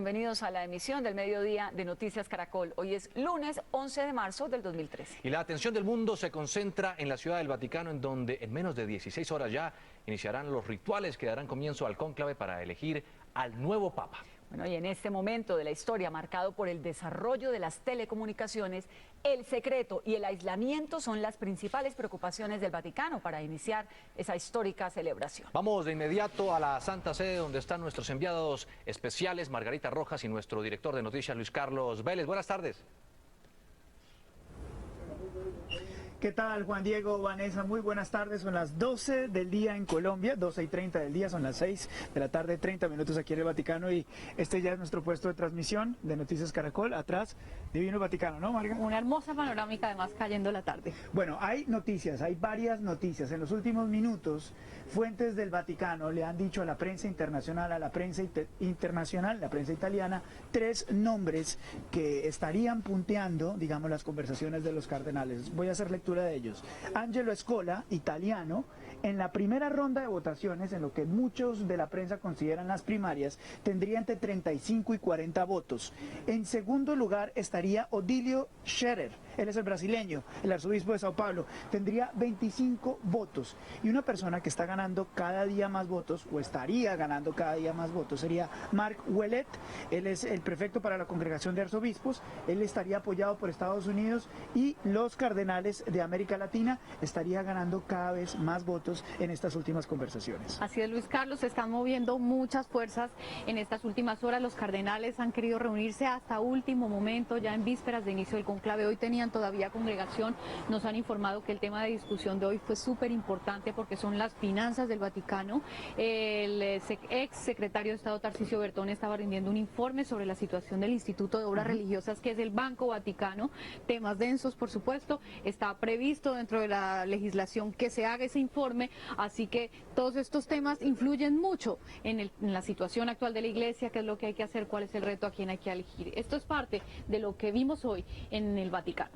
bienvenidos a la emisión del mediodía de Noticias Caracol. Hoy es lunes 11 de marzo del 2013. Y la atención del mundo se concentra en la Ciudad del Vaticano, en donde en menos de 16 horas ya iniciarán los rituales que darán comienzo al cónclave para elegir al nuevo Papa. Bueno, y en este momento de la historia marcado por el desarrollo de las telecomunicaciones, el secreto y el aislamiento son las principales preocupaciones del Vaticano para iniciar esa histórica celebración. Vamos de inmediato a la Santa Sede, donde están nuestros enviados especiales, Margarita Rojas, y nuestro director de noticias, Luis Carlos Vélez. Buenas tardes. ¿Qué tal, Juan Diego, Vanessa? Muy buenas tardes. Son las 12 del día en Colombia, 12:30 del día, son las 6 de la tarde, 30 minutos aquí en el Vaticano, y este ya es nuestro puesto de transmisión de Noticias Caracol. Atrás, Divino Vaticano, ¿no, Marga? Una hermosa panorámica, además, cayendo la tarde. Bueno, hay noticias, hay varias noticias. En los últimos minutos, fuentes del Vaticano le han dicho a la prensa internacional, a la prensa internacional, la prensa italiana, 3 nombres que estarían punteando, digamos, las conversaciones de los cardenales. Voy a hacer lectura de ellos. Angelo Scola, italiano, en la primera ronda de votaciones, en lo que muchos de la prensa consideran las primarias, tendría entre 35 y 40 votos. En segundo lugar estaría Odilio Scherer, él es el brasileño, el arzobispo de Sao Paulo, tendría 25 votos. Y una persona que está ganando cada día más votos, o estaría ganando cada día más votos, sería Mark Ouellet. Él es el prefecto para la Congregación de Arzobispos. Él estaría apoyado por Estados Unidos, y los cardenales de América Latina estaría ganando cada vez más votos en estas últimas conversaciones. Así es, Luis Carlos, se están moviendo muchas fuerzas en estas últimas horas. Los cardenales han querido reunirse hasta último momento, ya en vísperas de inicio del conclave. Hoy tenían todavía congregación. Nos han informado que el tema de discusión de hoy fue súper importante porque son las finanzas del Vaticano. El ex secretario de Estado, Tarcisio Bertone, estaba rindiendo un informe sobre la situación del Instituto de Obras Religiosas, que es el Banco Vaticano. Temas densos, por supuesto. Está previsto dentro de la legislación que se haga ese informe, así que todos estos temas influyen mucho en la situación actual de la Iglesia, qué es lo que hay que hacer, cuál es el reto, a quién hay que elegir. Esto es parte de lo que vimos hoy en el Vaticano.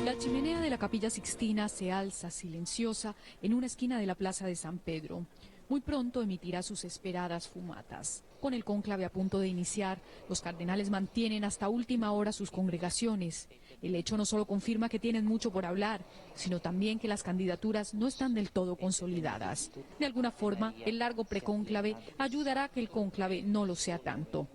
La chimenea de la Capilla Sixtina se alza silenciosa en una esquina de la Plaza de San Pedro. Muy pronto emitirá sus esperadas fumatas. Con el cónclave a punto de iniciar, los cardenales mantienen hasta última hora sus congregaciones. El hecho no solo confirma que tienen mucho por hablar, sino también que las candidaturas no están del todo consolidadas. De alguna forma, el largo precónclave ayudará a que el cónclave no lo sea tanto.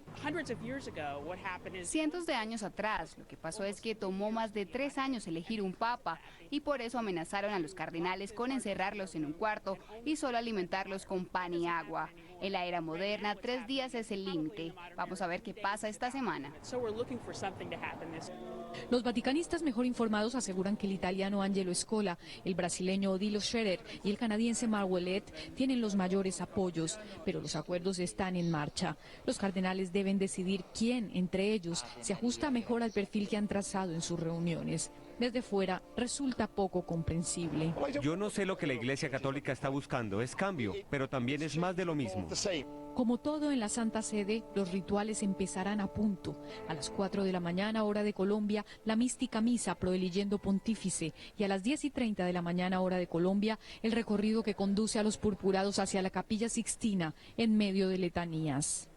Cientos de años atrás, lo que pasó es que tomó más de 3 años elegir un papa, y por eso amenazaron a los cardenales con encerrarlos en un cuarto y solo alimentarlos con pan y agua. En la era moderna, 3 días es el límite. Vamos a ver qué pasa esta semana. Los vaticanistas mejor informados aseguran que el italiano Angelo Scola, el brasileño Odilio Scherer y el canadiense Mark Ouellet tienen los mayores apoyos, pero los acuerdos están en marcha. Los cardenales deben decidir quién entre ellos se ajusta mejor al perfil que han trazado en sus reuniones. Desde fuera resulta poco comprensible. Yo no sé lo que la Iglesia Católica está buscando, es cambio, pero también es más de lo mismo. Como todo en la Santa Sede, los rituales empezarán a punto. A las 4 de la mañana, hora de Colombia, la mística misa pro eligendo pontífice, y a las 10:30 de la mañana, hora de Colombia, el recorrido que conduce a los purpurados hacia la Capilla Sixtina, en medio de letanías.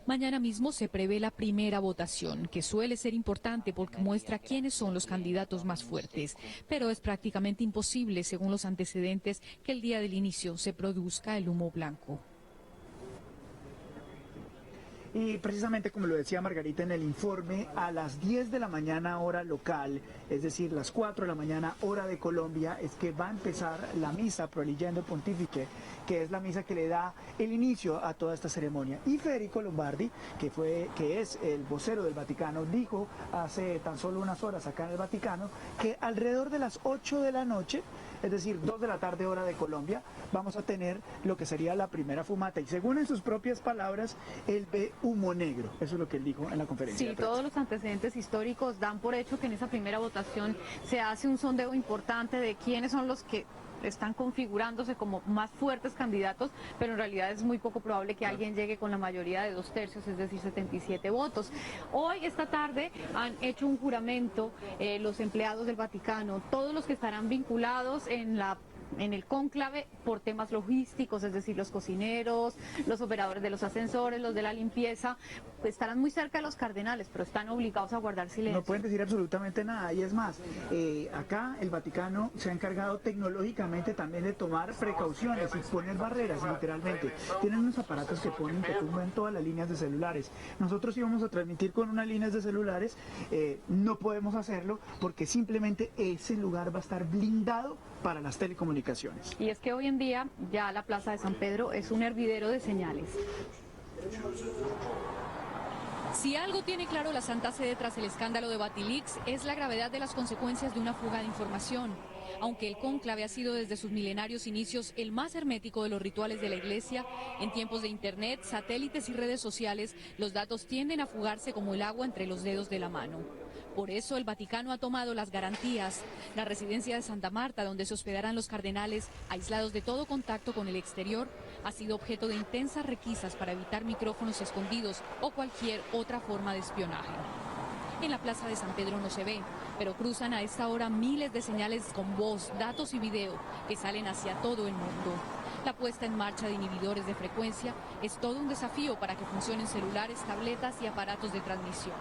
Mañana mismo se prevé la primera votación, que suele ser importante porque muestra quiénes son los candidatos más fuertes, pero es prácticamente imposible, según los antecedentes, que el día del inicio se produzca el humo blanco. Y precisamente como lo decía Margarita en el informe, a las 10 de la mañana hora local, es decir, las 4 de la mañana hora de Colombia, es que va a empezar la misa pro eligendo pontífice, que es la misa que le da el inicio a toda esta ceremonia. Y Federico Lombardi, que es el vocero del Vaticano, dijo hace tan solo unas horas acá en el Vaticano que alrededor de las 8 de la noche, es decir, 2 de la tarde hora de Colombia, vamos a tener lo que sería la primera fumata. Y según en sus propias palabras, él ve humo negro. Eso es lo que él dijo en la conferencia. Sí, todos los antecedentes históricos dan por hecho que en esa primera votación se hace un sondeo importante de quiénes son los que están configurándose como más fuertes candidatos, pero en realidad es muy poco probable que alguien llegue con la mayoría de 2/3, es decir, 77 votos. Hoy, esta tarde, han hecho un juramento los empleados del Vaticano, todos los que estarán vinculados en la en el cónclave por temas logísticos, es decir, los cocineros, los operadores de los ascensores, los de la limpieza, pues estarán muy cerca de los cardenales, pero están obligados a guardar silencio. No pueden decir absolutamente nada, y es más, acá el Vaticano se ha encargado tecnológicamente también de tomar precauciones y poner barreras, literalmente. Tienen unos aparatos que tumban todas las líneas de celulares. Nosotros íbamos a transmitir con unas líneas de celulares, no podemos hacerlo porque simplemente ese lugar va a estar blindado para las telecomunicaciones. Y es que hoy en día ya la Plaza de San Pedro es un hervidero de señales. Si algo tiene claro la Santa Sede tras el escándalo de Batilix es la gravedad de las consecuencias de una fuga de información. Aunque el cónclave ha sido desde sus milenarios inicios el más hermético de los rituales de la Iglesia, en tiempos de Internet, satélites y redes sociales, los datos tienden a fugarse como el agua entre los dedos de la mano. Por eso el Vaticano ha tomado las garantías. La residencia de Santa Marta, donde se hospedarán los cardenales, aislados de todo contacto con el exterior, ha sido objeto de intensas requisas para evitar micrófonos escondidos o cualquier otra forma de espionaje. En la Plaza de San Pedro no se ve, pero cruzan a esta hora miles de señales con voz, datos y video que salen hacia todo el mundo. La puesta en marcha de inhibidores de frecuencia es todo un desafío para que funcionen celulares, tabletas y aparatos de transmisión.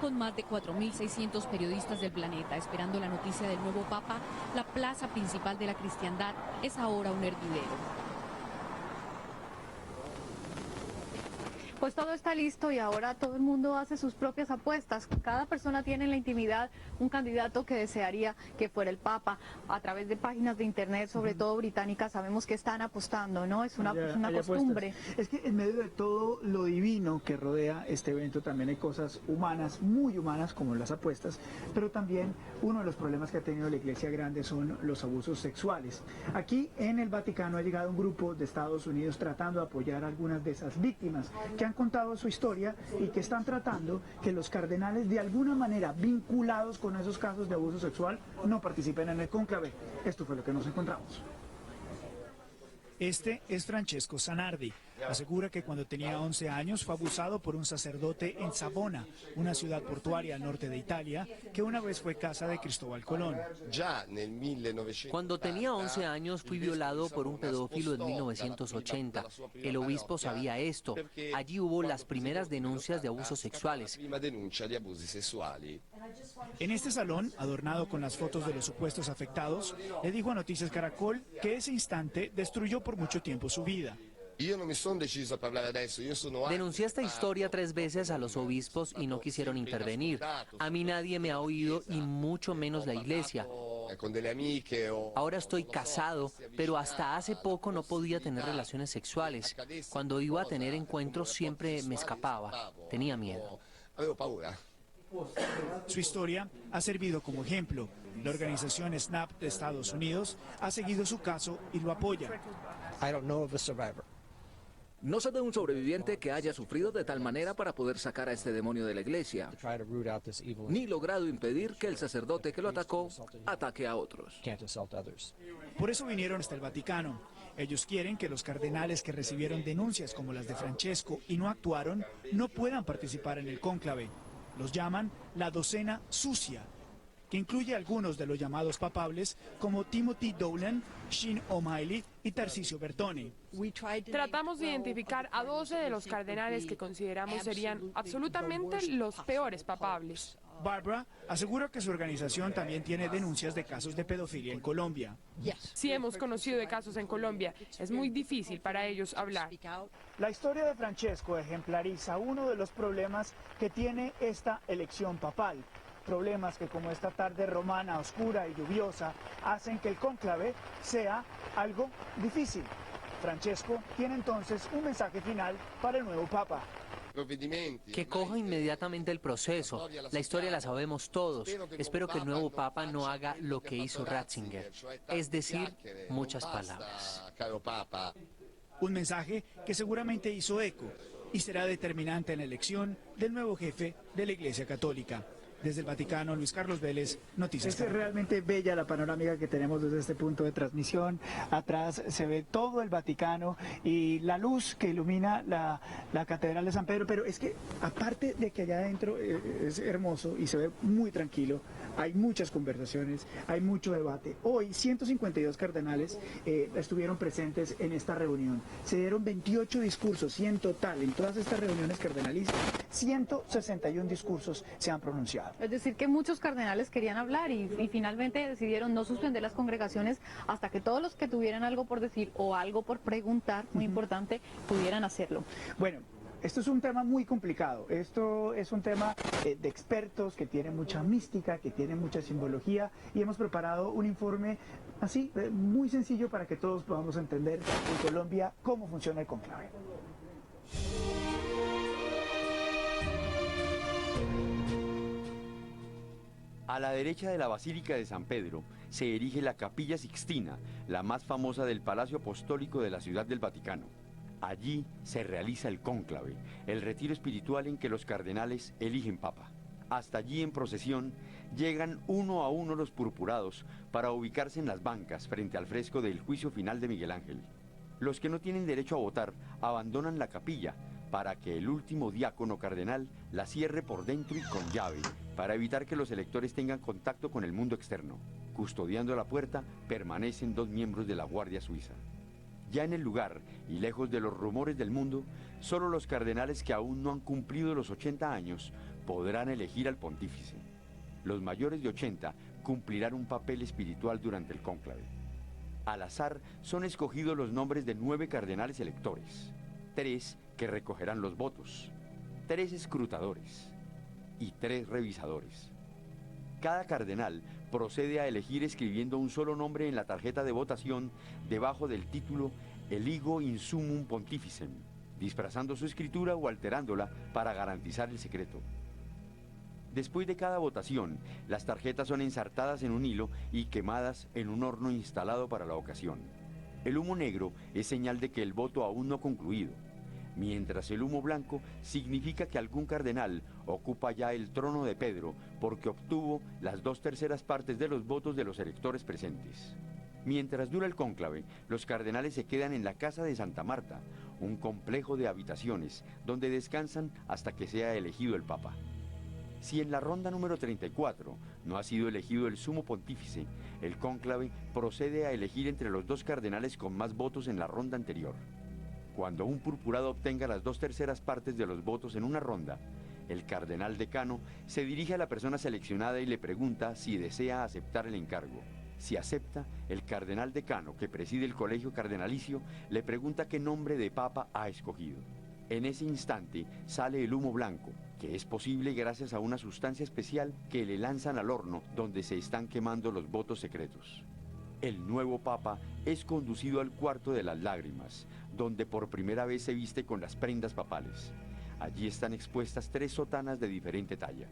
Con más de 4.600 periodistas del planeta esperando la noticia del nuevo Papa, la plaza principal de la cristiandad es ahora un hervidero. Pues todo está listo y ahora todo el mundo hace sus propias apuestas. Cada persona tiene en la intimidad un candidato que desearía que fuera el Papa. A través de páginas de internet, sobre todo británicas, sabemos que están apostando, ¿no? Es una costumbre. Es que en medio de todo lo divino que rodea este evento también hay cosas humanas, muy humanas, como las apuestas, pero también uno de los problemas que ha tenido la Iglesia grande son los abusos sexuales. Aquí en el Vaticano ha llegado un grupo de Estados Unidos tratando de apoyar a algunas de esas víctimas que han contado su historia y que están tratando que los cardenales de alguna manera vinculados con esos casos de abuso sexual no participen en el cónclave. Esto fue lo que nos encontramos. Este es Francesco Zanardi. Asegura que cuando tenía 11 años fue abusado por un sacerdote en Savona, una ciudad portuaria al norte de Italia, que una vez fue casa de Cristóbal Colón. Cuando tenía 11 años fui violado por un pedófilo en 1980. El obispo sabía esto. Allí hubo las primeras denuncias de abusos sexuales. En este salón, adornado con las fotos de los supuestos afectados, le dijo a Noticias Caracol que ese instante destruyó por mucho tiempo su vida. Denuncié esta historia 3 veces a los obispos y no quisieron intervenir. A mí nadie me ha oído y mucho menos la Iglesia. Ahora estoy casado, pero hasta hace poco no podía tener relaciones sexuales. Cuando iba a tener encuentros siempre me escapaba. Tenía miedo. Su historia ha servido como ejemplo. La organización SNAP de Estados Unidos ha seguido su caso y lo apoya. No sé de un sobreviviente que haya sufrido de tal manera para poder sacar a este demonio de la iglesia, ni logrado impedir que el sacerdote que lo atacó ataque a otros. Por eso vinieron hasta el Vaticano. Ellos quieren que los cardenales que recibieron denuncias como las de Francesco y no actuaron, no puedan participar en el cónclave. Los llaman la docena sucia, que incluye algunos de los llamados papables como Timothy Dolan, Sean O'Malley y Tarcisio Bertone. Tratamos de identificar a 12 de los cardenales que consideramos serían absolutamente los peores papables. Barbara asegura que su organización también tiene denuncias de casos de pedofilia en Colombia. Sí, hemos conocido de casos en Colombia. Es muy difícil para ellos hablar. La historia de Francesco ejemplariza uno de los problemas que tiene esta elección papal. Problemas que, como esta tarde romana, oscura y lluviosa, hacen que el cónclave sea algo difícil. Francesco tiene entonces un mensaje final para el nuevo Papa. Que coja inmediatamente el proceso. La historia la sabemos todos. Espero que el nuevo Papa no haga lo que hizo Ratzinger, es decir, muchas palabras. Un mensaje que seguramente hizo eco y será determinante en la elección del nuevo jefe de la Iglesia Católica. Desde el Vaticano, Luis Carlos Vélez, Noticias. Es realmente bella la panorámica que tenemos desde este punto de transmisión. Atrás se ve todo el Vaticano y la luz que ilumina la Catedral de San Pedro, pero es que aparte de que allá adentro es hermoso y se ve muy tranquilo, hay muchas conversaciones, hay mucho debate. Hoy 152 cardenales estuvieron presentes en esta reunión. Se dieron 28 discursos y en total, en todas estas reuniones cardenalistas, 161 discursos se han pronunciado. Es decir, que muchos cardenales querían hablar y finalmente decidieron no suspender las congregaciones hasta que todos los que tuvieran algo por decir o algo por preguntar, muy importante, pudieran hacerlo. Bueno, esto es un tema muy complicado, esto es un tema de expertos que tiene mucha mística, que tiene mucha simbología y hemos preparado un informe así, muy sencillo para que todos podamos entender en Colombia cómo funciona el cónclave. A la derecha de la Basílica de San Pedro se erige la Capilla Sixtina, la más famosa del Palacio Apostólico de la Ciudad del Vaticano. Allí se realiza el cónclave, el retiro espiritual en que los cardenales eligen papa. Hasta allí en procesión llegan uno a uno los purpurados para ubicarse en las bancas frente al fresco del Juicio Final de Miguel Ángel. Los que no tienen derecho a votar abandonan la capilla para que el último diácono cardenal la cierre por dentro y con llave, para evitar que los electores tengan contacto con el mundo externo. Custodiando la puerta permanecen 2 miembros de la Guardia Suiza. Ya en el lugar, y lejos de los rumores del mundo, solo los cardenales que aún no han cumplido los 80 años podrán elegir al pontífice. Los mayores de 80 cumplirán un papel espiritual durante el cónclave. Al azar son escogidos los nombres de 9 cardenales electores, 3 que recogerán los votos, 3 escrutadores y 3 revisadores. Cada cardenal procede a elegir escribiendo un solo nombre en la tarjeta de votación debajo del título Eligo in Summum Pontificem, disfrazando su escritura o alterándola para garantizar el secreto. Después de cada votación, las tarjetas son ensartadas en un hilo y quemadas en un horno instalado para la ocasión. El humo negro es señal de que el voto aún no ha concluido, mientras el humo blanco significa que algún cardenal ocupa ya el trono de Pedro porque obtuvo las 2/3 partes de los votos de los electores presentes. Mientras dura el cónclave, los cardenales se quedan en la Casa de Santa Marta, un complejo de habitaciones donde descansan hasta que sea elegido el Papa. Si en la ronda número 34 no ha sido elegido el sumo pontífice, el cónclave procede a elegir entre los 2 cardenales con más votos en la ronda anterior. Cuando un purpurado obtenga las 2/3 partes de los votos en una ronda, el cardenal decano se dirige a la persona seleccionada y le pregunta si desea aceptar el encargo. Si acepta, el cardenal decano, que preside el colegio cardenalicio, le pregunta qué nombre de papa ha escogido. En ese instante sale el humo blanco, que es posible gracias a una sustancia especial que le lanzan al horno donde se están quemando los votos secretos. El nuevo papa es conducido al cuarto de las lágrimas, donde por primera vez se viste con las prendas papales. Allí están expuestas 3 sotanas de diferente talla.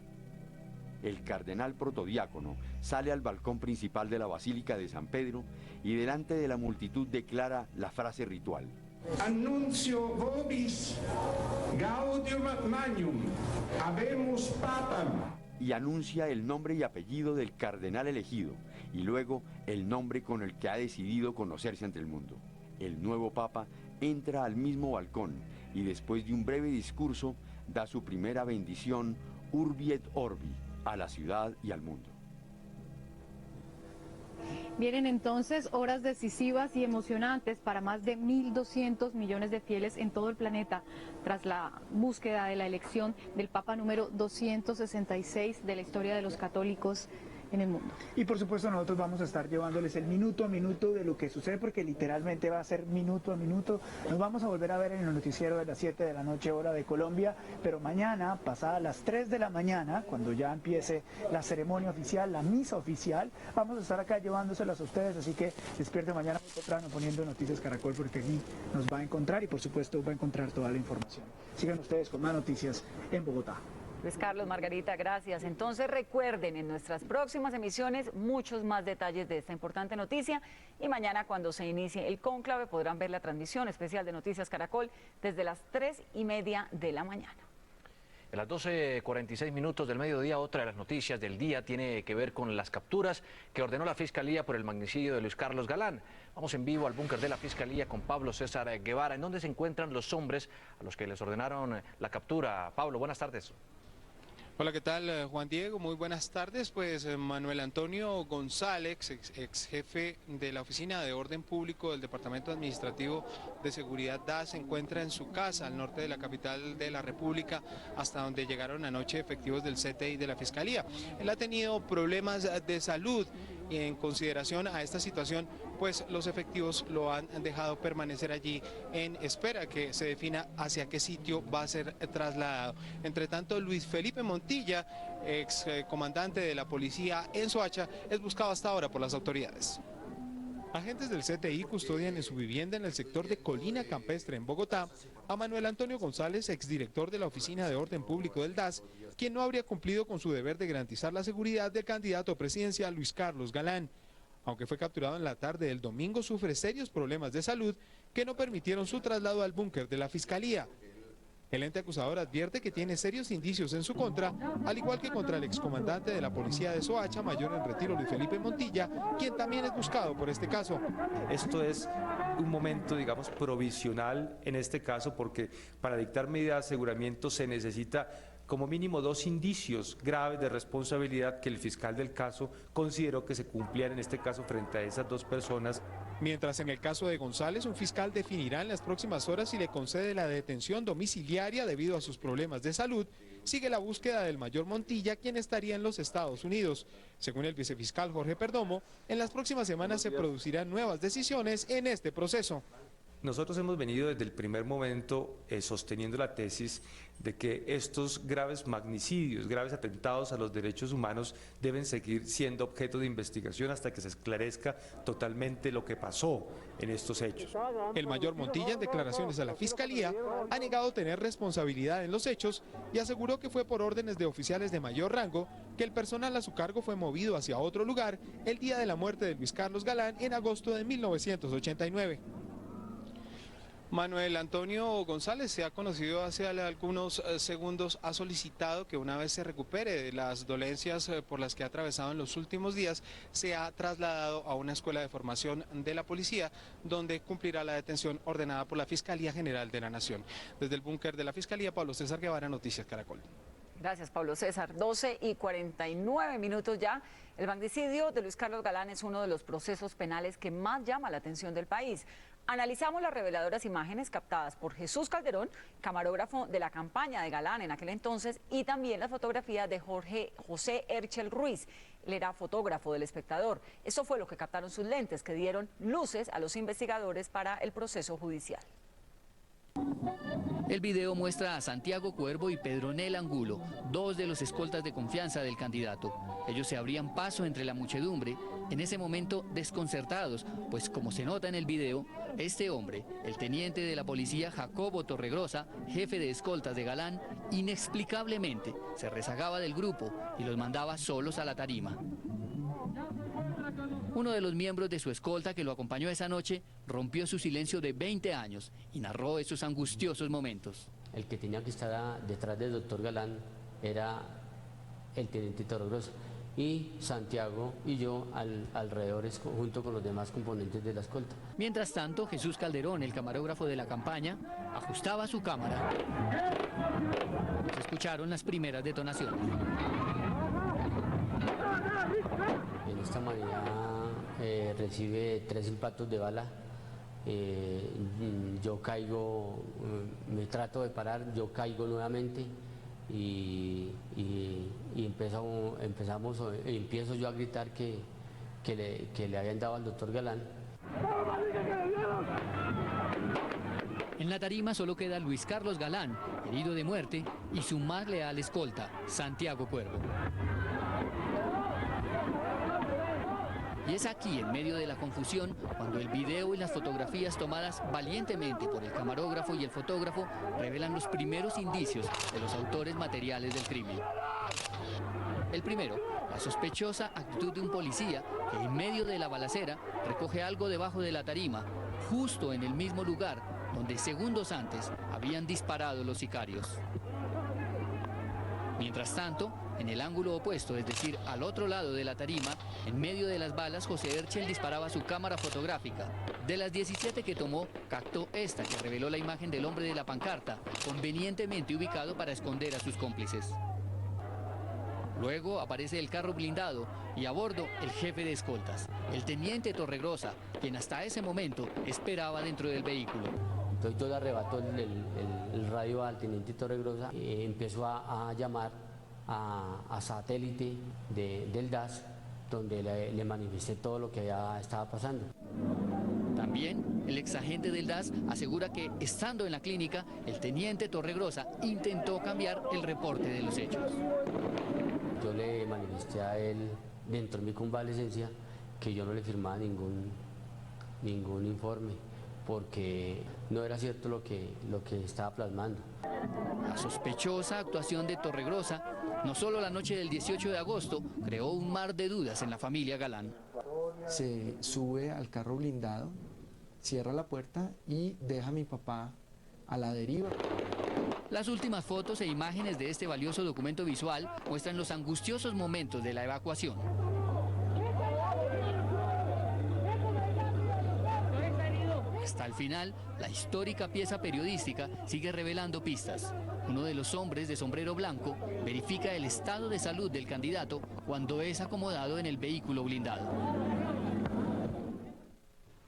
El cardenal protodiácono sale al balcón principal de la Basílica de San Pedro y delante de la multitud declara la frase ritual. Annuncio vobis gaudium magnum, habemus papam. Y anuncia el nombre y apellido del cardenal elegido y luego el nombre con el que ha decidido conocerse ante el mundo. El nuevo papa entra al mismo balcón y después de un breve discurso da su primera bendición Urbi et Orbi a la ciudad y al mundo. Vienen entonces horas decisivas y emocionantes para más de 1.200 millones de fieles en todo el planeta, tras la búsqueda de la elección del Papa número 266 de la historia de los católicos en el mundo. Y por supuesto nosotros vamos a estar llevándoles el minuto a minuto de lo que sucede, porque literalmente va a ser minuto a minuto. Nos vamos a volver a ver en el noticiero de las 7 de la noche hora de Colombia, pero mañana, pasada las 3 de la mañana, cuando ya empiece la ceremonia oficial, la misa oficial, vamos a estar acá llevándoselas a ustedes, así que despierten mañana muy temprano poniendo Noticias Caracol, porque aquí nos va a encontrar y por supuesto va a encontrar toda la información. Sigan ustedes con más noticias en Bogotá. Luis Carlos, Margarita, gracias. Entonces recuerden, en nuestras próximas emisiones muchos más detalles de esta importante noticia y mañana cuando se inicie el cónclave podrán ver la transmisión especial de Noticias Caracol desde las 3:30 de la mañana. A las 12:46 del mediodía, otra de las noticias del día tiene que ver con las capturas que ordenó la Fiscalía por el magnicidio de Luis Carlos Galán. Vamos en vivo al búnker de la Fiscalía con Pablo César Guevara, en donde se encuentran los hombres a los que les ordenaron la captura. Pablo, buenas tardes. Hola, ¿qué tal, Juan Diego? Muy buenas tardes. Pues Manuel Antonio González, ex jefe de la Oficina de Orden Público del Departamento Administrativo de Seguridad DAS, se encuentra en su casa al norte de la capital de la República, hasta donde llegaron anoche efectivos del CTI de la Fiscalía. Él ha tenido problemas de salud y en consideración a esta situación, pues los efectivos lo han dejado permanecer allí en espera que se defina hacia qué sitio va a ser trasladado. Entre tanto, Luis Felipe Montilla, ex comandante de la policía en Soacha, es buscado hasta ahora por las autoridades. Agentes del CTI custodian en su vivienda en el sector de Colina Campestre, en Bogotá, a Manuel Antonio González, exdirector de la Oficina de Orden Público del DAS, quien no habría cumplido con su deber de garantizar la seguridad del candidato presidencial Luis Carlos Galán. Aunque fue capturado en la tarde del domingo, sufre serios problemas de salud que no permitieron su traslado al búnker de la Fiscalía. El ente acusador advierte que tiene serios indicios en su contra, al igual que contra el excomandante de la policía de Soacha, mayor en retiro Luis Felipe Montilla, quien también es buscado por este caso. Esto es un momento, digamos, provisional en este caso, porque para dictar medidas de aseguramiento se necesita como mínimo 2 indicios graves de responsabilidad que el fiscal del caso consideró que se cumplían en este caso frente a esas 2 personas. Mientras en el caso de González, un fiscal definirá en las próximas horas si le concede la detención domiciliaria debido a sus problemas de salud, sigue la búsqueda del mayor Montilla, quien estaría en los Estados Unidos. Según el vicefiscal Jorge Perdomo, en las próximas semanas se producirán nuevas decisiones en este proceso. Nosotros hemos venido desde el primer momento sosteniendo la tesis de que estos graves magnicidios, graves atentados a los derechos humanos deben seguir siendo objeto de investigación hasta que se esclarezca totalmente lo que pasó en estos hechos. El mayor Montilla, en declaraciones a la Fiscalía, ha negado tener responsabilidad en los hechos y aseguró que fue por órdenes de oficiales de mayor rango que el personal a su cargo fue movido hacia otro lugar el día de la muerte de Luis Carlos Galán en agosto de 1989. Manuel Antonio González, se ha conocido hace algunos segundos, ha solicitado que una vez se recupere de las dolencias por las que ha atravesado en los últimos días, se ha trasladado a una escuela de formación de la policía, donde cumplirá la detención ordenada por la Fiscalía General de la Nación. Desde el búnker de la Fiscalía, Pablo César Guevara, Noticias Caracol. Gracias, Pablo César. 12:49 ya. El magnicidio de Luis Carlos Galán es uno de los procesos penales que más llama la atención del país. Analizamos las reveladoras imágenes captadas por Jesús Calderón, camarógrafo de la campaña de Galán en aquel entonces, y también las fotografías de José Erchel Ruiz. Él era fotógrafo del Espectador. Eso fue lo que captaron sus lentes, que dieron luces a los investigadores para el proceso judicial. El video muestra a Santiago Cuervo y Pedronel Angulo, 2 de los escoltas de confianza del candidato. Ellos se abrían paso entre la muchedumbre, en ese momento desconcertados, pues como se nota en el video, este hombre, el teniente de la policía Jacobo Torregrosa, jefe de escoltas de Galán, inexplicablemente se rezagaba del grupo y los mandaba solos a la tarima. Uno de los miembros de su escolta que lo acompañó esa noche rompió su silencio de 20 años y narró esos angustiosos momentos. El que tenía que estar detrás del doctor Galán era el teniente Torregrosa y Santiago y yo alrededor junto con los demás componentes de la escolta. Mientras tanto, Jesús Calderón, el camarógrafo de la campaña, ajustaba su cámara. Se escucharon las primeras detonaciones. En esta manera recibe 3 impactos de bala. Yo caigo, me trato de parar, yo caigo nuevamente y empiezo yo a gritar que le habían dado al doctor Galán. En la tarima solo queda Luis Carlos Galán, herido de muerte, y su más leal escolta, Santiago Cuervo. Y es aquí, en medio de la confusión, cuando el video y las fotografías tomadas valientemente por el camarógrafo y el fotógrafo revelan los primeros indicios de los autores materiales del crimen. El primero, la sospechosa actitud de un policía que en medio de la balacera recoge algo debajo de la tarima, justo en el mismo lugar donde segundos antes habían disparado los sicarios. Mientras tanto, en el ángulo opuesto, es decir, al otro lado de la tarima, en medio de las balas, José Erchel disparaba su cámara fotográfica. De las 17 que tomó, captó esta que reveló la imagen del hombre de la pancarta, convenientemente ubicado para esconder a sus cómplices. Luego aparece el carro blindado y a bordo el jefe de escoltas, el teniente Torregrosa, quien hasta ese momento esperaba dentro del vehículo. Entonces yo le arrebato el radio al teniente Torregrosa y empezó a llamar a satélite del DAS, donde le manifesté todo lo que ya estaba pasando. También el exagente del DAS asegura que, estando en la clínica, el teniente Torregrosa intentó cambiar el reporte de los hechos. Yo le manifesté a él, dentro de mi convalecencia, que yo no le firmaba ningún informe, porque no era cierto lo que estaba plasmando. La sospechosa actuación de Torregrosa, no solo la noche del 18 de agosto, creó un mar de dudas en la familia Galán. Se sube al carro blindado, cierra la puerta y deja a mi papá a la deriva. Las últimas fotos e imágenes de este valioso documento visual muestran los angustiosos momentos de la evacuación. Hasta el final, la histórica pieza periodística sigue revelando pistas. Uno de los hombres de sombrero blanco verifica el estado de salud del candidato cuando es acomodado en el vehículo blindado.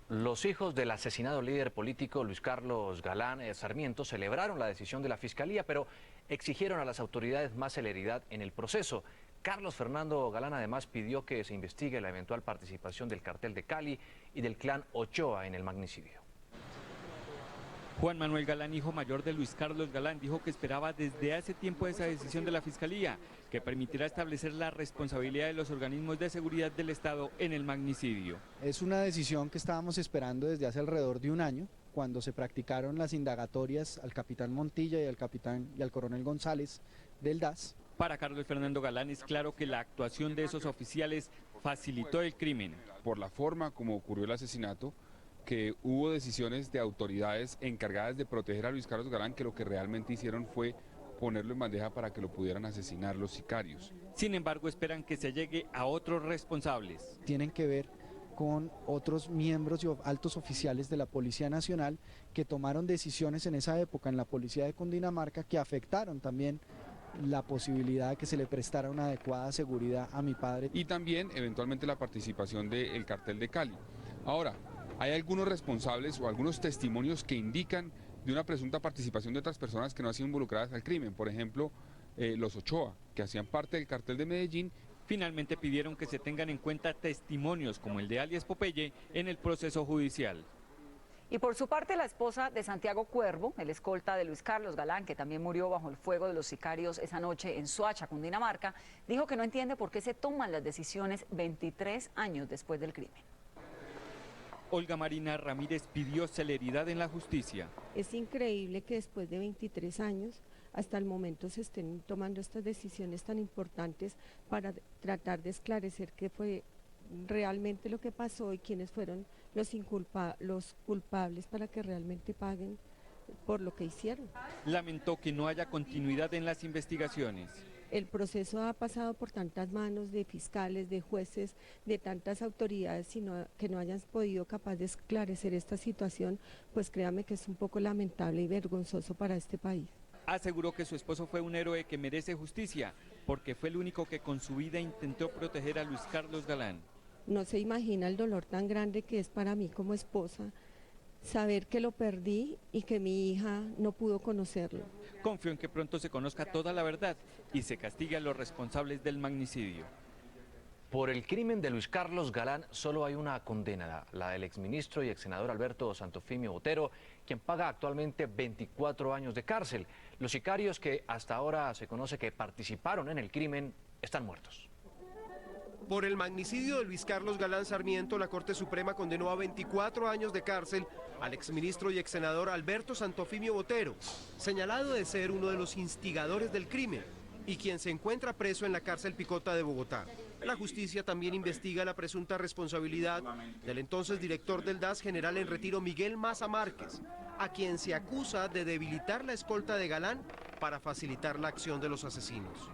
Los hijos del asesinado líder político Luis Carlos Galán Sarmiento celebraron la decisión de la Fiscalía, pero exigieron a las autoridades más celeridad en el proceso. Carlos Fernando Galán además pidió que se investigue la eventual participación del cartel de Cali y del clan Ochoa en el magnicidio. Juan Manuel Galán, hijo mayor de Luis Carlos Galán, dijo que esperaba desde hace tiempo esa decisión de la Fiscalía, que permitirá establecer la responsabilidad de los organismos de seguridad del Estado en el magnicidio. Es una decisión que estábamos esperando desde hace alrededor de un año, cuando se practicaron las indagatorias al capitán Montilla y al coronel González del DAS. Para Carlos Fernando Galán es claro que la actuación de esos oficiales facilitó el crimen. Por la forma como ocurrió el asesinato, que hubo decisiones de autoridades encargadas de proteger a Luis Carlos Galán, que lo que realmente hicieron fue ponerlo en bandeja para que lo pudieran asesinar los sicarios. Sin embargo, esperan que se llegue a otros responsables. Tienen que ver con otros miembros y altos oficiales de la Policía Nacional que tomaron decisiones en esa época en la Policía de Cundinamarca que afectaron también la posibilidad de que se le prestara una adecuada seguridad a mi padre. Y también eventualmente la participación del cartel de Cali. Ahora, hay algunos responsables o algunos testimonios que indican de una presunta participación de otras personas que no han sido involucradas al crimen. Por ejemplo, los Ochoa, que hacían parte del cartel de Medellín. Finalmente pidieron que se tengan en cuenta testimonios como el de alias Popeye en el proceso judicial. Y por su parte, la esposa de Santiago Cuervo, el escolta de Luis Carlos Galán, que también murió bajo el fuego de los sicarios esa noche en Soacha, Cundinamarca, dijo que no entiende por qué se toman las decisiones 23 años después del crimen. Olga Marina Ramírez pidió celeridad en la justicia. Es increíble que después de 23 años, hasta el momento se estén tomando estas decisiones tan importantes para tratar de esclarecer qué fue realmente lo que pasó y quiénes fueron los culpables para que realmente paguen por lo que hicieron. Lamentó que no haya continuidad en las investigaciones. El proceso ha pasado por tantas manos de fiscales, de jueces, de tantas autoridades, sino que no hayan podido capaz de esclarecer esta situación, pues créame que es un poco lamentable y vergonzoso para este país. Aseguró que su esposo fue un héroe que merece justicia, porque fue el único que con su vida intentó proteger a Luis Carlos Galán. No se imagina el dolor tan grande que es para mí como esposa, saber que lo perdí y que mi hija no pudo conocerlo. Confío en que pronto se conozca toda la verdad y se castigue a los responsables del magnicidio. Por el crimen de Luis Carlos Galán solo hay una condena, la del exministro y exsenador Alberto Santofimio Botero, quien paga actualmente 24 años de cárcel. Los sicarios que hasta ahora se conoce que participaron en el crimen están muertos. Por el magnicidio de Luis Carlos Galán Sarmiento, la Corte Suprema condenó a 24 años de cárcel al exministro y exsenador Alberto Santofimio Botero, señalado de ser uno de los instigadores del crimen y quien se encuentra preso en la cárcel Picota de Bogotá. La justicia también investiga la presunta responsabilidad del entonces director del DAS, general en retiro Miguel Maza Márquez, a quien se acusa de debilitar la escolta de Galán para facilitar la acción de los asesinos.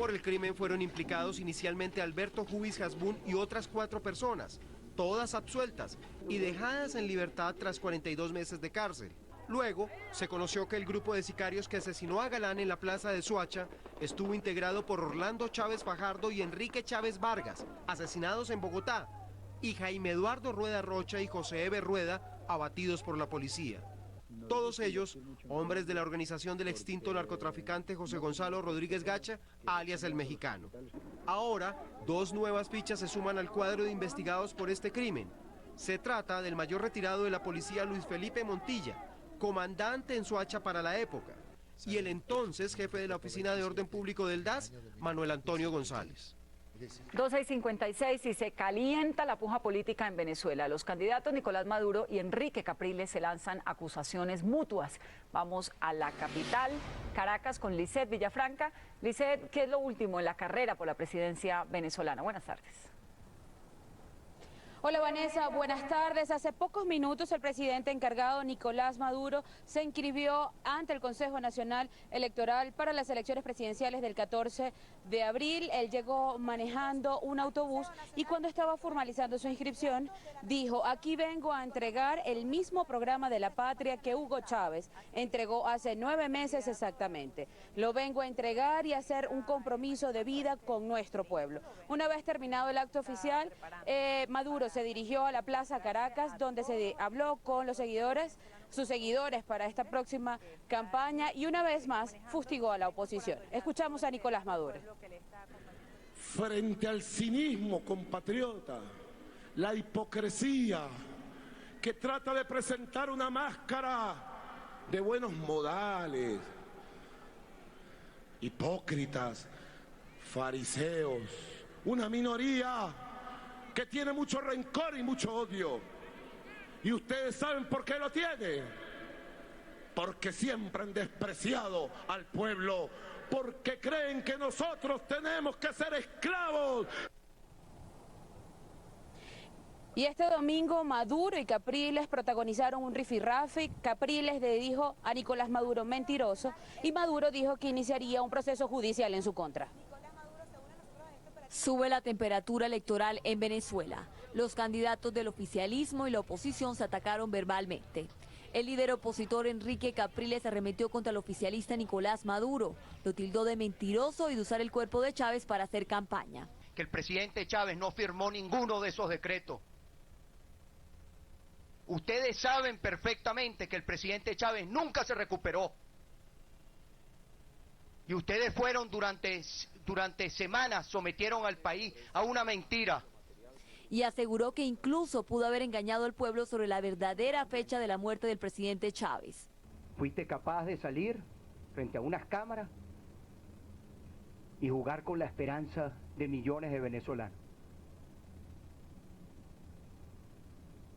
Por el crimen fueron implicados inicialmente Alberto Jubis Hasbún y otras 4 personas, todas absueltas y dejadas en libertad tras 42 meses de cárcel. Luego, se conoció que el grupo de sicarios que asesinó a Galán en la plaza de Soacha estuvo integrado por Orlando Chávez Fajardo y Enrique Chávez Vargas, asesinados en Bogotá, y Jaime Eduardo Rueda Rocha y José Eber Rueda, abatidos por la policía. Todos ellos, hombres de la organización del extinto narcotraficante José Gonzalo Rodríguez Gacha, alias El Mexicano. Ahora, 2 nuevas fichas se suman al cuadro de investigados por este crimen. Se trata del mayor retirado de la policía Luis Felipe Montilla, comandante en Soacha para la época, y el entonces jefe de la Oficina de Orden Público del DAS, Manuel Antonio González. 12:56 y se calienta la puja política en Venezuela. Los candidatos Nicolás Maduro y Enrique Capriles se lanzan acusaciones mutuas. Vamos a la capital, Caracas, con Lisset Villafranca. Lisset, ¿qué es lo último en la carrera por la presidencia venezolana? Buenas tardes. Hola Vanessa, buenas tardes. Hace pocos minutos el presidente encargado Nicolás Maduro se inscribió ante el Consejo Nacional Electoral para las elecciones presidenciales del 14 de abril. Él llegó manejando un autobús y cuando estaba formalizando su inscripción dijo: aquí vengo a entregar el mismo programa de la patria que Hugo Chávez entregó hace 9 meses exactamente. Lo vengo a entregar y a hacer un compromiso de vida con nuestro pueblo. Una vez terminado el acto oficial, Maduro se dirigió a la Plaza Caracas, donde se habló con sus seguidores para esta próxima campaña y una vez más fustigó a la oposición. Escuchamos a Nicolás Maduro. Frente al cinismo, compatriota, la hipocresía que trata de presentar una máscara de buenos modales, hipócritas, fariseos, una minoría que tiene mucho rencor y mucho odio. ¿Y ustedes saben por qué lo tiene? Porque siempre han despreciado al pueblo, porque creen que nosotros tenemos que ser esclavos. Y este domingo Maduro y Capriles protagonizaron un rifirrafe. Capriles le dijo a Nicolás Maduro mentiroso y Maduro dijo que iniciaría un proceso judicial en su contra. Sube la temperatura electoral en Venezuela. Los candidatos del oficialismo y la oposición se atacaron verbalmente. El líder opositor Enrique Capriles arremetió contra el oficialista Nicolás Maduro. Lo tildó de mentiroso y de usar el cuerpo de Chávez para hacer campaña. Que el presidente Chávez no firmó ninguno de esos decretos. Ustedes saben perfectamente que el presidente Chávez nunca se recuperó. Y ustedes fueron durante semanas, sometieron al país a una mentira. Y aseguró que incluso pudo haber engañado al pueblo sobre la verdadera fecha de la muerte del presidente Chávez. ¿Fuiste capaz de salir frente a unas cámaras y jugar con la esperanza de millones de venezolanos?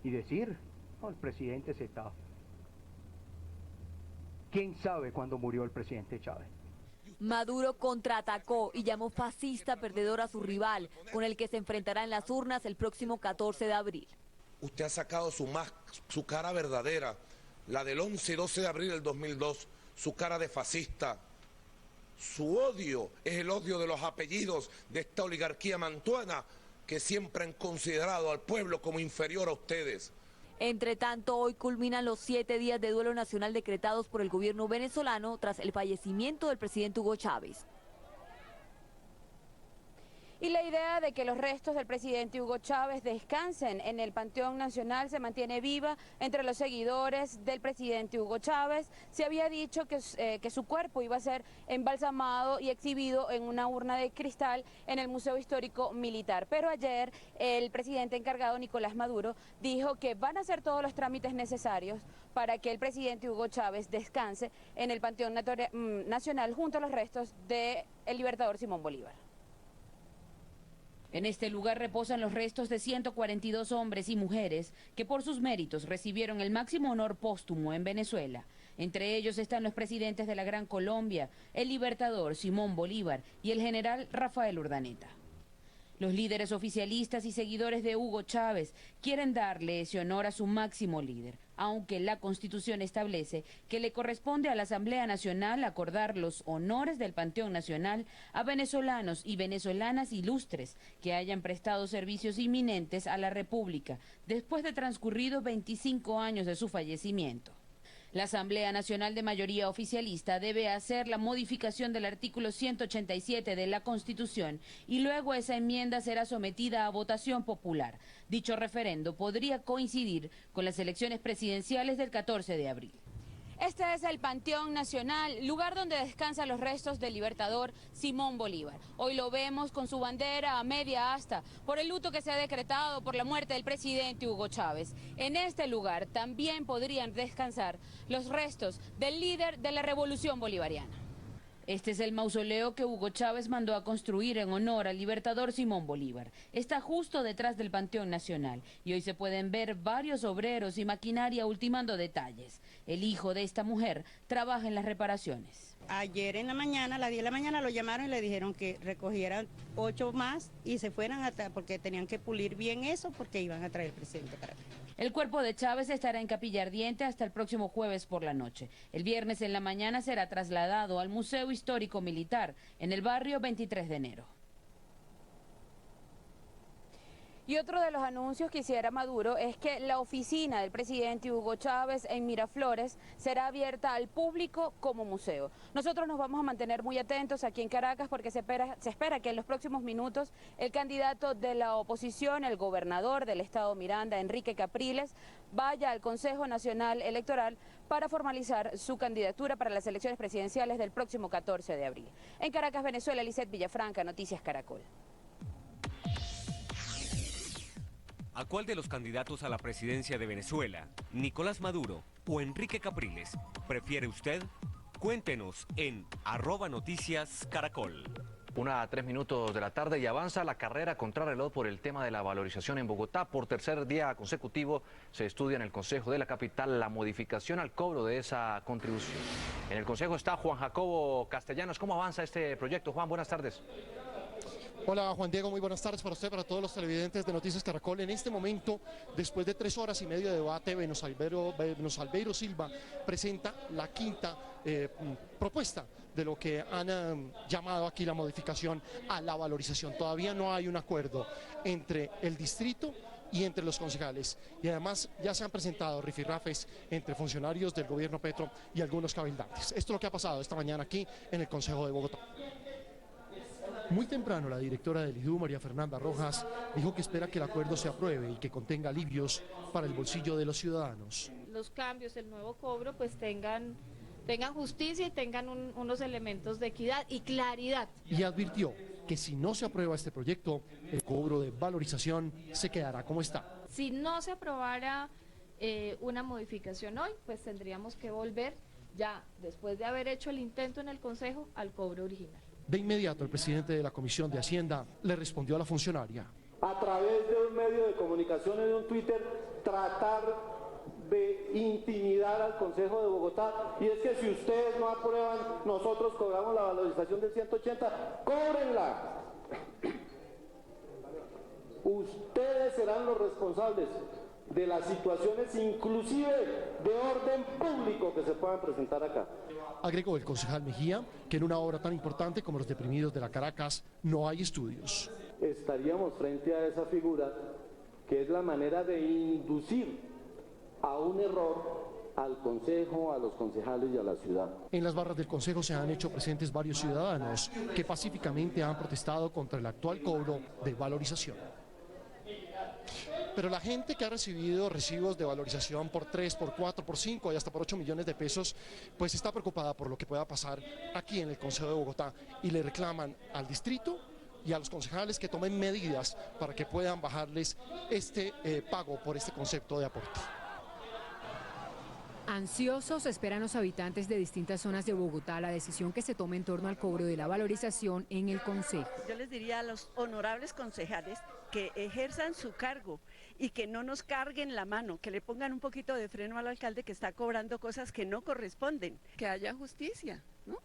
Y decir, no, el presidente se está. ¿Quién sabe cuándo murió el presidente Chávez? Maduro contraatacó y llamó fascista perdedor a su rival, con el que se enfrentará en las urnas el próximo 14 de abril. Usted ha sacado su cara verdadera, la del 11 y 12 de abril del 2002, su cara de fascista. Su odio es el odio de los apellidos de esta oligarquía mantuana que siempre han considerado al pueblo como inferior a ustedes. Entre tanto, hoy culminan los 7 días de duelo nacional decretados por el gobierno venezolano tras el fallecimiento del presidente Hugo Chávez. Y la idea de que los restos del presidente Hugo Chávez descansen en el Panteón Nacional se mantiene viva entre los seguidores del presidente Hugo Chávez. Se había dicho que su cuerpo iba a ser embalsamado y exhibido en una urna de cristal en el Museo Histórico Militar. Pero ayer el presidente encargado Nicolás Maduro dijo que van a hacer todos los trámites necesarios para que el presidente Hugo Chávez descanse en el Panteón Nacional junto a los restos del libertador Simón Bolívar. En este lugar reposan los restos de 142 hombres y mujeres que por sus méritos recibieron el máximo honor póstumo en Venezuela. Entre ellos están los presidentes de la Gran Colombia, el libertador Simón Bolívar y el general Rafael Urdaneta. Los líderes oficialistas y seguidores de Hugo Chávez quieren darle ese honor a su máximo líder, aunque la Constitución establece que le corresponde a la Asamblea Nacional acordar los honores del Panteón Nacional a venezolanos y venezolanas ilustres que hayan prestado servicios inminentes a la República después de transcurridos 25 años de su fallecimiento. La Asamblea Nacional de mayoría oficialista debe hacer la modificación del artículo 187 de la Constitución y luego esa enmienda será sometida a votación popular. Dicho referendo podría coincidir con las elecciones presidenciales del 14 de abril. Este es el Panteón Nacional, lugar donde descansan los restos del libertador Simón Bolívar. Hoy lo vemos con su bandera a media asta por el luto que se ha decretado por la muerte del presidente Hugo Chávez. En este lugar también podrían descansar los restos del líder de la Revolución Bolivariana. Este es el mausoleo que Hugo Chávez mandó a construir en honor al libertador Simón Bolívar. Está justo detrás del Panteón Nacional y hoy se pueden ver varios obreros y maquinaria ultimando detalles. El hijo de esta mujer trabaja en las reparaciones. Ayer en la mañana, a las 10 de la mañana, lo llamaron y le dijeron que recogieran 8 más y se fueran porque tenían que pulir bien eso porque iban a traer el presidente para acá. El cuerpo de Chávez estará en Capilla Ardiente hasta el próximo jueves por la noche. El viernes en la mañana será trasladado al Museo Histórico Militar en el barrio 23 de enero. Y otro de los anuncios que hiciera Maduro es que la oficina del presidente Hugo Chávez en Miraflores será abierta al público como museo. Nosotros nos vamos a mantener muy atentos aquí en Caracas porque se espera que en los próximos minutos el candidato de la oposición, el gobernador del estado Miranda, Enrique Capriles, vaya al Consejo Nacional Electoral para formalizar su candidatura para las elecciones presidenciales del próximo 14 de abril. En Caracas, Venezuela, Lisette Villafranca, Noticias Caracol. ¿A cuál de los candidatos a la presidencia de Venezuela, Nicolás Maduro o Enrique Capriles, prefiere usted? Cuéntenos en @noticiascaracol. 1:03 de la tarde y avanza la carrera contrarreloj por el tema de la valorización en Bogotá. Por tercer día consecutivo se estudia en el Consejo de la capital la modificación al cobro de esa contribución. En el Consejo está Juan Jacobo Castellanos. ¿Cómo avanza este proyecto? Juan, buenas tardes. Hola Juan Diego, muy buenas tardes para usted, para todos los televidentes de Noticias Caracol. En este momento, después de 3 horas y media de debate, Venosalveiro Silva presenta la quinta propuesta de lo que han llamado aquí la modificación a la valorización. Todavía no hay un acuerdo entre el distrito y entre los concejales. Y además ya se han presentado rifirrafes entre funcionarios del gobierno Petro y algunos cabildantes. Esto es lo que ha pasado esta mañana aquí en el Consejo de Bogotá. Muy temprano la directora del IDU, María Fernanda Rojas, dijo que espera que el acuerdo se apruebe y que contenga alivios para el bolsillo de los ciudadanos. Los cambios, el nuevo cobro, pues tengan justicia y tengan unos elementos de equidad y claridad. Y advirtió que si no se aprueba este proyecto, el cobro de valorización se quedará como está. Si no se aprobara una modificación hoy, pues tendríamos que volver ya, después de haber hecho el intento en el Consejo, al cobro original. De inmediato, el presidente de la Comisión de Hacienda le respondió a la funcionaria. A través de un medio de comunicación y de un Twitter, tratar de intimidar al Consejo de Bogotá. Y es que si ustedes no aprueban, nosotros cobramos la valorización del 180, ¡cóbrenla! Ustedes serán los responsables de las situaciones inclusive de orden público que se puedan presentar acá. Agregó el concejal Mejía que en una obra tan importante como los deprimidos de la Caracas no hay estudios. Estaríamos frente a esa figura que es la manera de inducir a un error al Consejo, a los concejales y a la ciudad. En las barras del Consejo se han hecho presentes varios ciudadanos que pacíficamente han protestado contra el actual cobro de valorización. Pero la gente que ha recibido recibos de valorización por 3, por 4, por 5 y hasta por 8 millones de pesos, pues está preocupada por lo que pueda pasar aquí en el Consejo de Bogotá y le reclaman al distrito y a los concejales que tomen medidas para que puedan bajarles este pago por este concepto de aporte. Ansiosos esperan los habitantes de distintas zonas de Bogotá la decisión que se tome en torno al cobro de la valorización en el Consejo. Yo les diría a los honorables concejales que ejerzan su cargo y que no nos carguen la mano, que le pongan un poquito de freno al alcalde que está cobrando cosas que no corresponden. Que haya justicia, ¿no?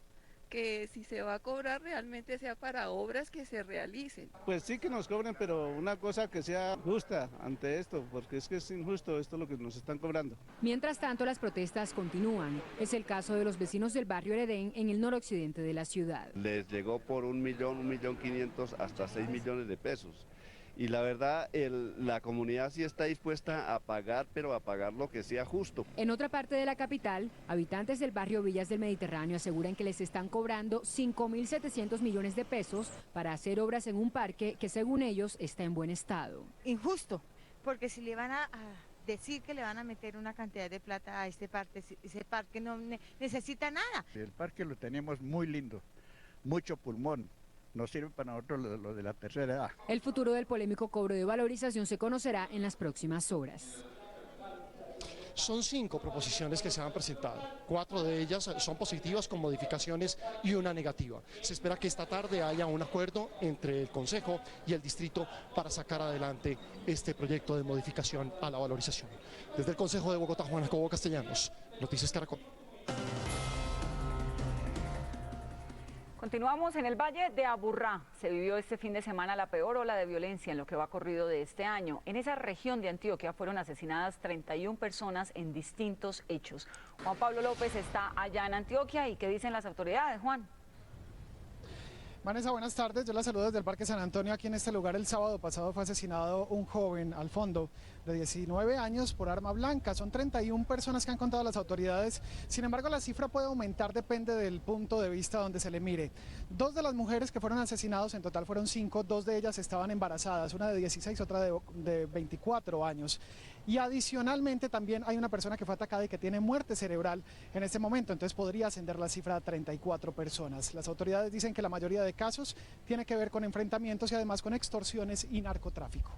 que si se va a cobrar realmente sea para obras que se realicen. Pues sí que nos cobren, pero una cosa que sea justa ante esto, porque es que es injusto esto lo que nos están cobrando. Mientras tanto, las protestas continúan. Es el caso de los vecinos del barrio Heredén en el noroccidente de la ciudad. Les llegó por 1.500.000 hasta 6 millones de pesos. Y la verdad, la comunidad sí está dispuesta a pagar, pero a pagar lo que sea justo. En otra parte de la capital, habitantes del barrio Villas del Mediterráneo aseguran que les están cobrando 5.700 millones de pesos para hacer obras en un parque que, según ellos, está en buen estado. Injusto, porque si le van a decir que le van a meter una cantidad de plata a ese parque no necesita nada. El parque lo tenemos muy lindo, mucho pulmón. Nos sirve para nosotros lo de la tercera edad. El futuro del polémico cobro de valorización se conocerá en las próximas horas. Son 5 proposiciones que se han presentado. 4 de ellas son positivas con modificaciones y una negativa. Se espera que esta tarde haya un acuerdo entre el Consejo y el Distrito para sacar adelante este proyecto de modificación a la valorización. Desde el Consejo de Bogotá, Juan Jacobo Castellanos, Noticias Caracol. Continuamos en el Valle de Aburrá. Se vivió este fin de semana la peor ola de violencia en lo que va corrido de este año. En esa región de Antioquia fueron asesinadas 31 personas en distintos hechos. Juan Pablo López está allá en Antioquia. ¿Y qué dicen las autoridades, Juan? Vanessa, buenas tardes. Yo la saludo desde el Parque San Antonio. Aquí en este lugar el sábado pasado fue asesinado un joven al fondo de 19 años por arma blanca. Son 31 personas que han contado las autoridades. Sin embargo, la cifra puede aumentar, depende del punto de vista donde se le mire. 2 de las mujeres que fueron asesinadas, en total fueron 5, 2 de ellas estaban embarazadas, una de 16, otra de 24 años. Y adicionalmente también hay una persona que fue atacada y que tiene muerte cerebral en este momento, entonces podría ascender la cifra a 34 personas. Las autoridades dicen que la mayoría de casos tiene que ver con enfrentamientos y además con extorsiones y narcotráfico.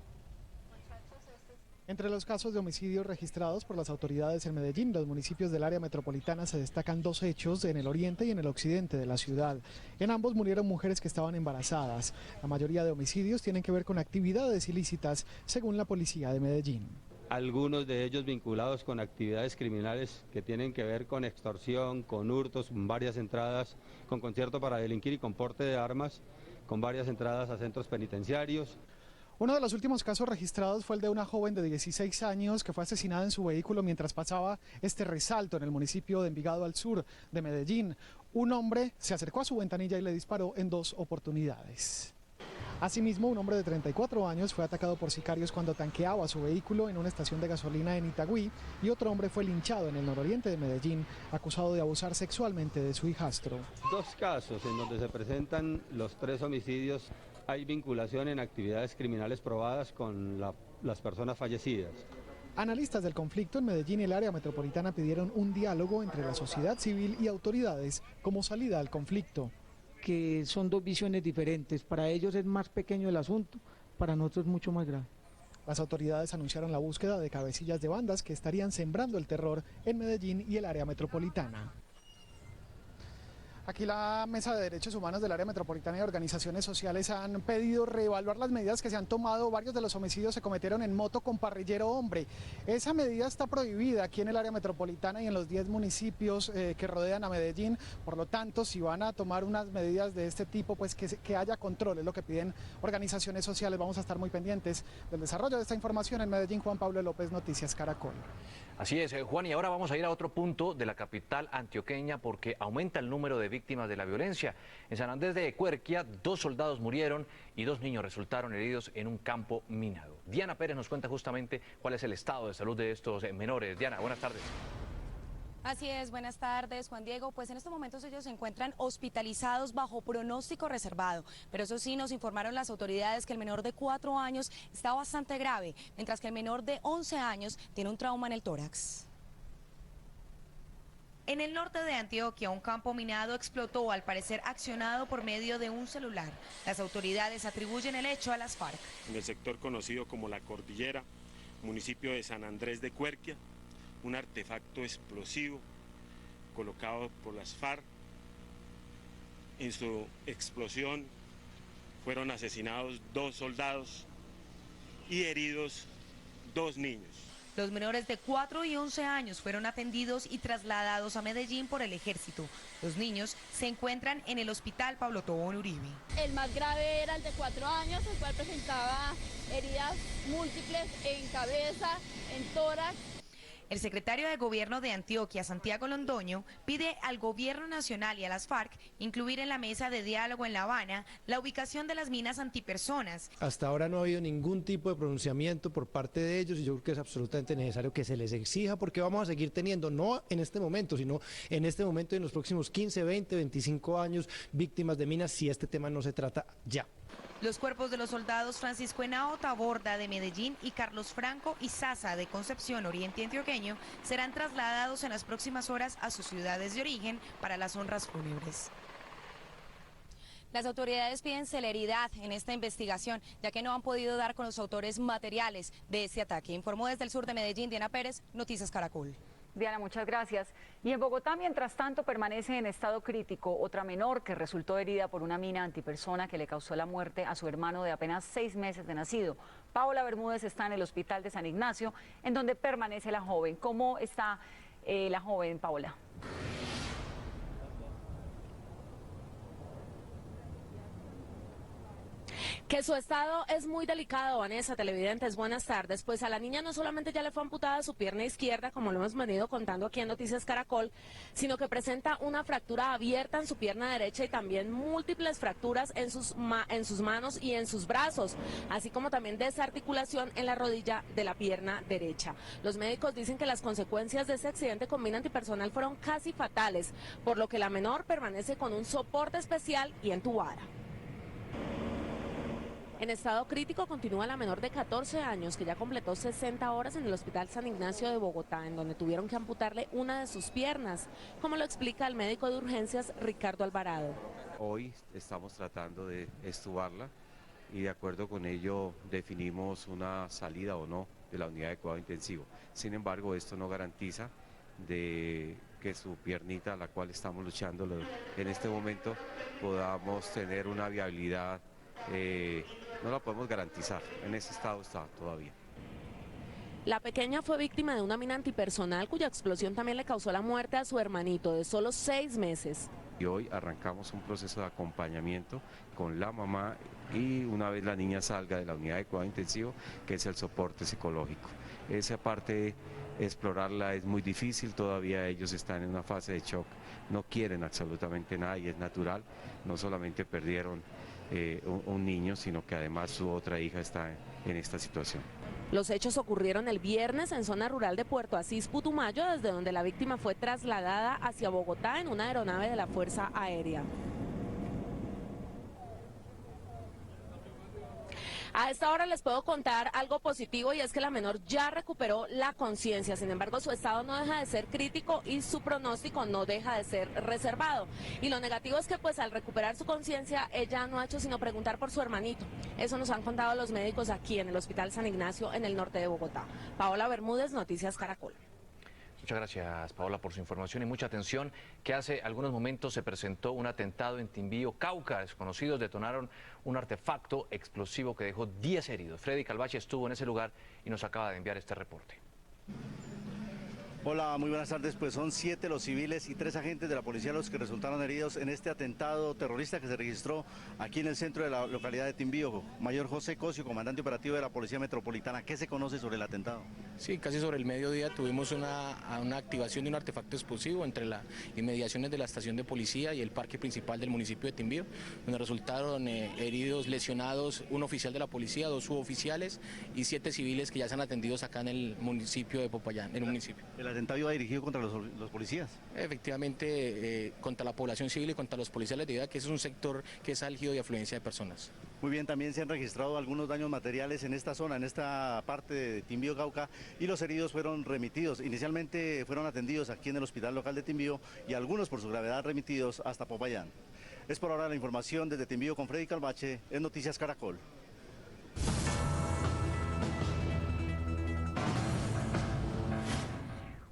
Entre los casos de homicidios registrados por las autoridades en Medellín, los municipios del área metropolitana, se destacan 2 hechos en el oriente y en el occidente de la ciudad. En ambos murieron mujeres que estaban embarazadas. La mayoría de homicidios tienen que ver con actividades ilícitas, según la policía de Medellín. Algunos de ellos vinculados con actividades criminales que tienen que ver con extorsión, con hurtos, con varias entradas, con concierto para delinquir y con porte de armas, con varias entradas a centros penitenciarios. Uno de los últimos casos registrados fue el de una joven de 16 años que fue asesinada en su vehículo mientras pasaba este resalto en el municipio de Envigado al sur de Medellín. Un hombre se acercó a su ventanilla y le disparó en 2 oportunidades. Asimismo, un hombre de 34 años fue atacado por sicarios cuando tanqueaba su vehículo en una estación de gasolina en Itagüí, y otro hombre fue linchado en el nororiente de Medellín, acusado de abusar sexualmente de su hijastro. 2 casos en donde se presentan los 3 homicidios. Hay vinculación en actividades criminales probadas con las personas fallecidas. Analistas del conflicto en Medellín y el área metropolitana pidieron un diálogo entre la sociedad civil y autoridades como salida al conflicto. Que son 2 visiones diferentes. Para ellos es más pequeño el asunto, para nosotros es mucho más grave. Las autoridades anunciaron la búsqueda de cabecillas de bandas que estarían sembrando el terror en Medellín y el área metropolitana. Aquí la Mesa de Derechos Humanos del área metropolitana y organizaciones sociales han pedido reevaluar las medidas que se han tomado. Varios de los homicidios se cometieron en moto con parrillero hombre. Esa medida está prohibida aquí en el área metropolitana y en los 10 municipios que rodean a Medellín. Por lo tanto, si van a tomar unas medidas de este tipo, pues que haya control, es lo que piden organizaciones sociales. Vamos a estar muy pendientes del desarrollo de esta información en Medellín. Juan Pablo López, Noticias Caracol. Así es, Juan, y ahora vamos a ir a otro punto de la capital antioqueña porque aumenta el número de víctimas de la violencia. En San Andrés de Cuerquia, 2 soldados murieron y 2 niños resultaron heridos en un campo minado. Diana Pérez nos cuenta justamente cuál es el estado de salud de estos menores. Diana, buenas tardes. Así es, buenas tardes, Juan Diego. Pues en estos momentos ellos se encuentran hospitalizados bajo pronóstico reservado, pero eso sí, nos informaron las autoridades que el menor de 4 años está bastante grave, mientras que el menor de 11 años tiene un trauma en el tórax. En el norte de Antioquia, un campo minado explotó, al parecer accionado por medio de un celular. Las autoridades atribuyen el hecho a las FARC. En el sector conocido como La Cordillera, municipio de San Andrés de Cuerquia, un artefacto explosivo colocado por las FARC. En su explosión fueron asesinados 2 soldados y heridos 2 niños. Los menores de 4 y 11 años fueron atendidos y trasladados a Medellín por el ejército. Los niños se encuentran en el hospital Pablo Tobón Uribe. El más grave era el de 4 años, el cual presentaba heridas múltiples en cabeza, en tórax. El secretario de Gobierno de Antioquia, Santiago Londoño, pide al Gobierno Nacional y a las FARC incluir en la mesa de diálogo en La Habana la ubicación de las minas antipersonas. Hasta ahora no ha habido ningún tipo de pronunciamiento por parte de ellos y yo creo que es absolutamente necesario que se les exija porque vamos a seguir teniendo, no en este momento, sino en este momento y en los próximos 15, 20, 25 años víctimas de minas si este tema no se trata ya. Los cuerpos de los soldados Francisco Henao Taborda de Medellín y Carlos Franco Izaza de Concepción, Oriente Antioqueño, serán trasladados en las próximas horas a sus ciudades de origen para las honras fúnebres. Las autoridades piden celeridad en esta investigación, ya que no han podido dar con los autores materiales de este ataque. Informó desde el sur de Medellín, Diana Pérez, Noticias Caracol. Diana, muchas gracias. Y en Bogotá, mientras tanto, permanece en estado crítico otra menor que resultó herida por una mina antipersona que le causó la muerte a su hermano de apenas 6 meses de nacido. Paola Bermúdez está en el hospital de San Ignacio, en donde permanece la joven. ¿Cómo está la joven, Paola? Que su estado es muy delicado, Vanessa, televidentes, buenas tardes. Pues a la niña no solamente ya le fue amputada su pierna izquierda, como lo hemos venido contando aquí en Noticias Caracol, sino que presenta una fractura abierta en su pierna derecha y también múltiples fracturas en sus manos y en sus brazos, así como también desarticulación en la rodilla de la pierna derecha. Los médicos dicen que las consecuencias de ese accidente con mina antipersonal fueron casi fatales, por lo que la menor permanece con un soporte especial y entubada. En estado crítico continúa la menor de 14 años que ya completó 60 horas en el Hospital San Ignacio de Bogotá, en donde tuvieron que amputarle una de sus piernas, como lo explica el médico de urgencias Ricardo Alvarado. Hoy estamos tratando de extubarla y de acuerdo con ello definimos una salida o no de la unidad de cuidado intensivo. Sin embargo, esto no garantiza de que su piernita, a la cual estamos luchando en este momento, podamos tener una viabilidad. No la podemos garantizar, en ese estado está todavía. La pequeña fue víctima de una mina antipersonal cuya explosión también le causó la muerte a su hermanito de solo 6 meses. Y hoy arrancamos un proceso de acompañamiento con la mamá y una vez la niña salga de la unidad de cuidado intensivo, que es el soporte psicológico. Esa parte, explorarla es muy difícil, todavía ellos están en una fase de shock, no quieren absolutamente nada y es natural, no solamente perdieron un niño, sino que además su otra hija está en esta situación. Los hechos ocurrieron el viernes en zona rural de Puerto Asís, Putumayo, desde donde la víctima fue trasladada hacia Bogotá en una aeronave de la Fuerza Aérea. A esta hora les puedo contar algo positivo y es que la menor ya recuperó la conciencia. Sin embargo, su estado no deja de ser crítico y su pronóstico no deja de ser reservado. Y lo negativo es que pues al recuperar su conciencia ella no ha hecho sino preguntar por su hermanito. Eso nos han contado los médicos aquí en el Hospital San Ignacio en el norte de Bogotá. Paola Bermúdez, Noticias Caracol. Muchas gracias, Paola, por su información y mucha atención, que hace algunos momentos se presentó un atentado en Timbío, Cauca. Desconocidos detonaron un artefacto explosivo que dejó 10 heridos. Freddy Calvache estuvo en ese lugar y nos acaba de enviar este reporte. Hola, muy buenas tardes. Pues son 7 los civiles y 3 agentes de la policía los que resultaron heridos en este atentado terrorista que se registró aquí en el centro de la localidad de Timbío. Mayor José Cosio, comandante operativo de la Policía Metropolitana, ¿qué se conoce sobre el atentado? Sí, casi sobre el mediodía tuvimos una activación de un artefacto explosivo entre las inmediaciones de la estación de policía y el parque principal del municipio de Timbío, donde resultaron heridos, lesionados, un oficial de la policía, 2 suboficiales y 7 civiles que ya están atendidos acá en el municipio de Popayán, en el municipio. ¿El atentado iba dirigido contra los policías? Efectivamente, contra la población civil y contra los policiales, debido a que ese es un sector que es álgido de afluencia de personas. Muy bien, también se han registrado algunos daños materiales en esta zona, en esta parte de Timbío, Cauca, y los heridos fueron remitidos. Inicialmente fueron atendidos aquí en el hospital local de Timbío y algunos por su gravedad remitidos hasta Popayán. Es por ahora la información desde Timbío con Freddy Calvache en Noticias Caracol.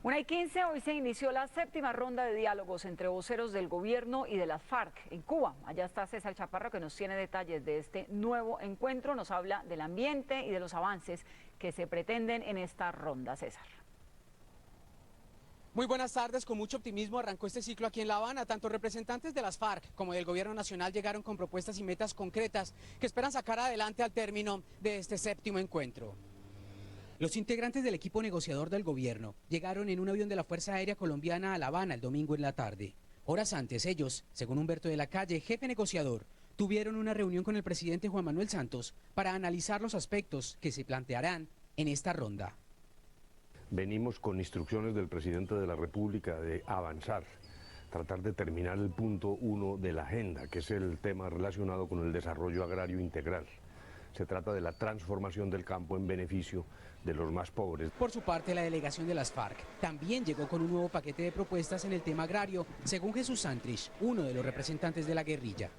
1:15, hoy se inició la 7ª ronda de diálogos entre voceros del gobierno y de las FARC en Cuba. Allá está César Chaparro, que nos tiene detalles de este nuevo encuentro, nos habla del ambiente y de los avances que se pretenden en esta ronda. César. Muy buenas tardes, con mucho optimismo arrancó este ciclo aquí en La Habana. Tanto representantes de las FARC como del gobierno nacional llegaron con propuestas y metas concretas que esperan sacar adelante al término de este 7º encuentro. Los integrantes del equipo negociador del gobierno llegaron en un avión de la Fuerza Aérea Colombiana a La Habana el domingo en la tarde. Horas antes, ellos, según Humberto de la Calle, jefe negociador, tuvieron una reunión con el presidente Juan Manuel Santos para analizar los aspectos que se plantearán en esta ronda. Venimos con instrucciones del presidente de la República de avanzar, tratar de terminar el punto 1 de la agenda, que es el tema relacionado con el desarrollo agrario integral. Se trata de la transformación del campo en beneficio de los más pobres. Por su parte, la delegación de las FARC también llegó con un nuevo paquete de propuestas en el tema agrario, según Jesús Santrich, uno de los representantes de la guerrilla.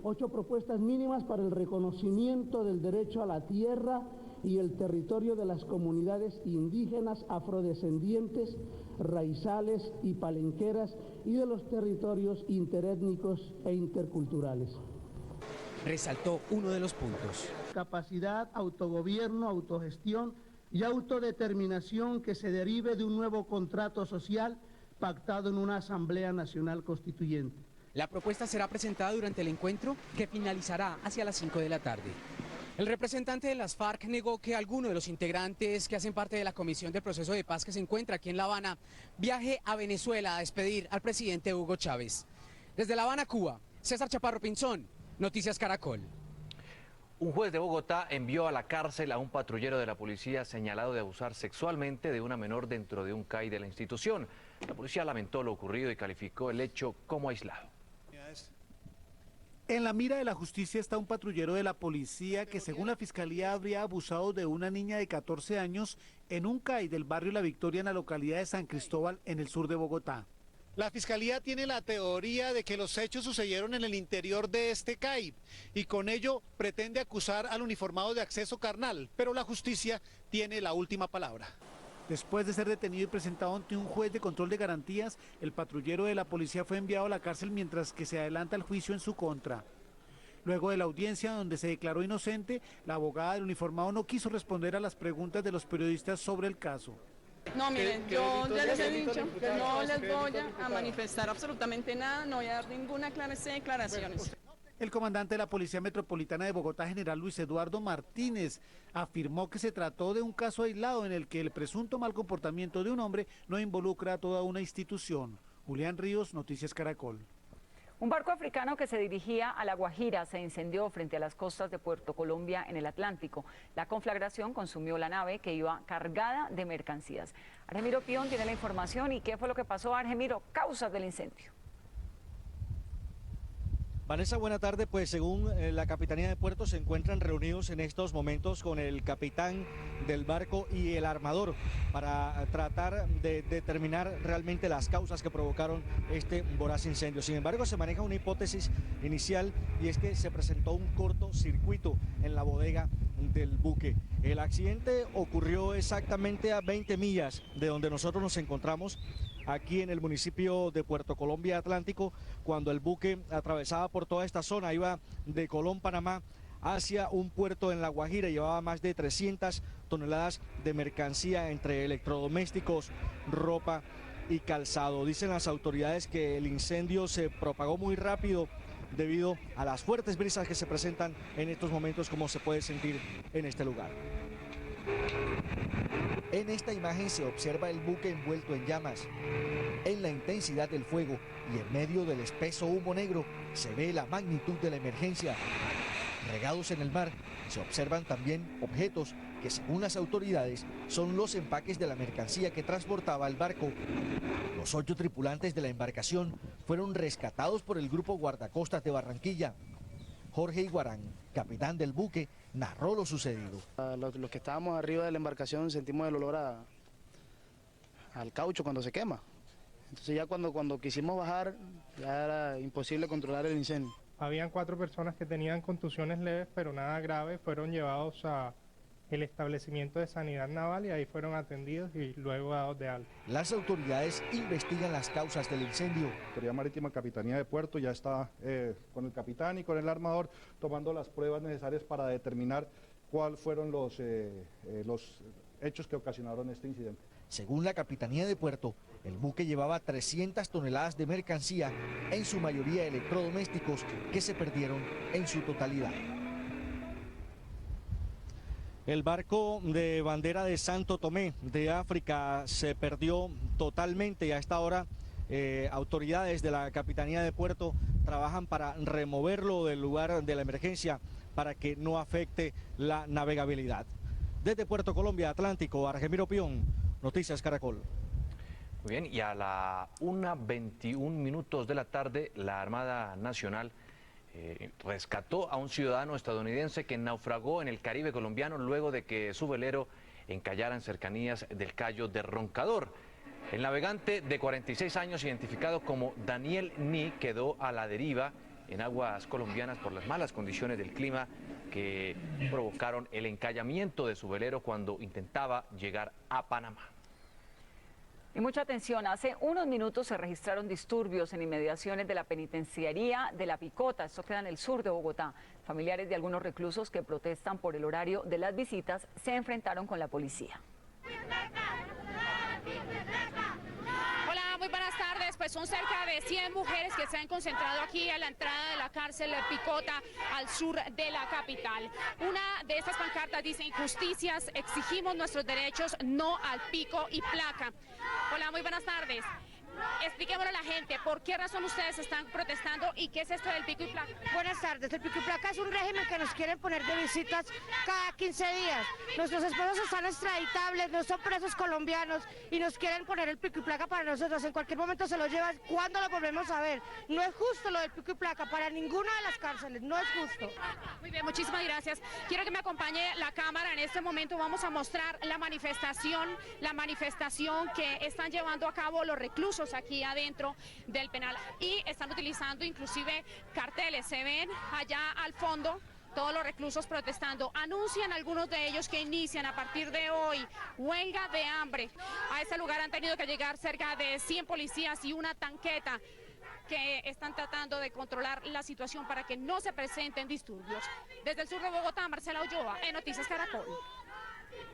8 propuestas mínimas para el reconocimiento del derecho a la tierra y el territorio de las comunidades indígenas, afrodescendientes, raizales y palenqueras y de los territorios interétnicos e interculturales. Resaltó uno de los puntos. Capacidad, autogobierno, autogestión y autodeterminación que se derive de un nuevo contrato social pactado en una Asamblea Nacional Constituyente. La propuesta será presentada durante el encuentro, que finalizará hacia las 5 de la tarde. El representante de las FARC negó que alguno de los integrantes que hacen parte de la Comisión de Proceso de Paz que se encuentra aquí en La Habana viaje a Venezuela a despedir al presidente Hugo Chávez. Desde La Habana, Cuba, César Chaparro Pinzón, Noticias Caracol. Un juez de Bogotá envió a la cárcel a un patrullero de la policía señalado de abusar sexualmente de una menor dentro de un CAI de la institución. La policía lamentó lo ocurrido y calificó el hecho como aislado. En la mira de la justicia está un patrullero de la policía que, según la fiscalía, habría abusado de una niña de 14 años en un CAI del barrio La Victoria en la localidad de San Cristóbal, en el sur de Bogotá. La fiscalía tiene la teoría de que los hechos sucedieron en el interior de este CAI y con ello pretende acusar al uniformado de acceso carnal, pero la justicia tiene la última palabra. Después de ser detenido y presentado ante un juez de control de garantías, el patrullero de la policía fue enviado a la cárcel mientras que se adelanta el juicio en su contra. Luego de la audiencia, donde se declaró inocente, la abogada del uniformado no quiso responder a las preguntas de los periodistas sobre el caso. No, miren, yo ya les he dicho que no les voy a manifestar absolutamente nada, no voy a dar ninguna clase de declaraciones. El comandante de la Policía Metropolitana de Bogotá, general Luis Eduardo Martínez, afirmó que se trató de un caso aislado en el que el presunto mal comportamiento de un hombre no involucra a toda una institución. Julián Ríos, Noticias Caracol. Un barco africano que se dirigía a La Guajira se incendió frente a las costas de Puerto Colombia en el Atlántico. La conflagración consumió la nave que iba cargada de mercancías. Argemiro Pion tiene la información. ¿Y qué fue lo que pasó, Argemiro? Causas del incendio. Vanessa, buena tarde. Pues según la Capitanía de Puerto, se encuentran reunidos en estos momentos con el capitán del barco y el armador para tratar de determinar realmente las causas que provocaron este voraz incendio. Sin embargo, se maneja una hipótesis inicial y es que se presentó un cortocircuito en la bodega del buque. El accidente ocurrió exactamente a 20 millas de donde nosotros nos encontramos, aquí en el municipio de Puerto Colombia Atlántico, cuando el buque atravesaba por toda esta zona, iba de Colón, Panamá, hacia un puerto en La Guajira. Llevaba más de 300 toneladas de mercancía entre electrodomésticos, ropa y calzado. Dicen las autoridades que el incendio se propagó muy rápido debido a las fuertes brisas que se presentan en estos momentos, como se puede sentir en este lugar. En esta imagen se observa el buque envuelto en llamas. En la intensidad del fuego y en medio del espeso humo negro se ve la magnitud de la emergencia. Regados en el mar se observan también objetos que, según las autoridades, son los empaques de la mercancía que transportaba el barco. Los 8 tripulantes de la embarcación fueron rescatados por el grupo Guardacostas de Barranquilla. Jorge Iguarán, capitán del buque, narró lo sucedido. Los que estábamos arriba de la embarcación sentimos el olor al caucho cuando se quema. Entonces ya cuando quisimos bajar, ya era imposible controlar el incendio. Habían 4 personas que tenían contusiones leves, pero nada grave, fueron llevados el establecimiento de sanidad naval y ahí fueron atendidos y luego dados de alta. Las autoridades investigan las causas del incendio. La Autoridad Marítima Capitanía de Puerto ya está con el capitán y con el armador tomando las pruebas necesarias para determinar cuáles fueron los hechos que ocasionaron este incidente. Según la Capitanía de Puerto, el buque llevaba 300 toneladas de mercancía, en su mayoría electrodomésticos, que se perdieron en su totalidad. El barco de bandera de Santo Tomé de África se perdió totalmente y a esta hora autoridades de la Capitanía de Puerto trabajan para removerlo del lugar de la emergencia para que no afecte la navegabilidad. Desde Puerto Colombia, Atlántico, Argemiro Pion, Noticias Caracol. Muy bien, y a la 1:21 de la tarde, la Armada Nacional rescató a un ciudadano estadounidense que naufragó en el Caribe colombiano luego de que su velero encallara en cercanías del Cayo de Roncador. El navegante de 46 años, identificado como Daniel Ni, quedó a la deriva en aguas colombianas por las malas condiciones del clima que provocaron el encallamiento de su velero cuando intentaba llegar a Panamá. Y mucha atención, hace unos minutos se registraron disturbios en inmediaciones de la penitenciaría de La Picota, esto queda en el sur de Bogotá. Familiares de algunos reclusos que protestan por el horario de las visitas se enfrentaron con la policía. Hola, muy buenas tardes. Pues son cerca de 100 mujeres que se han concentrado aquí a la entrada de la cárcel de Picota, al sur de la capital. Una de estas pancartas dice: injusticias, exigimos nuestros derechos, no al pico y placa. Hola, muy buenas tardes. Expliquémosle a la gente por qué razón ustedes están protestando y qué es esto del pico y placa. Buenas tardes, el pico y placa es un régimen que nos quieren poner de visitas cada 15 días. Nuestros esposos están extraditables, no son presos colombianos y nos quieren poner el pico y placa para nosotros. En cualquier momento se lo llevan, ¿cuándo lo volvemos a ver? No es justo lo del pico y placa para ninguna de las cárceles, no es justo. Muy bien, muchísimas gracias. Quiero que me acompañe la cámara. En este momento vamos a mostrar la manifestación que están llevando a cabo los reclusos aquí adentro del penal y están utilizando inclusive carteles. Se ven allá al fondo todos los reclusos protestando. Anuncian algunos de ellos que inician a partir de hoy huelga de hambre. A este lugar han tenido que llegar cerca de 100 policías y una tanqueta que están tratando de controlar la situación para que no se presenten disturbios. Desde el sur de Bogotá, Marcela Ulloa, en Noticias Caracol.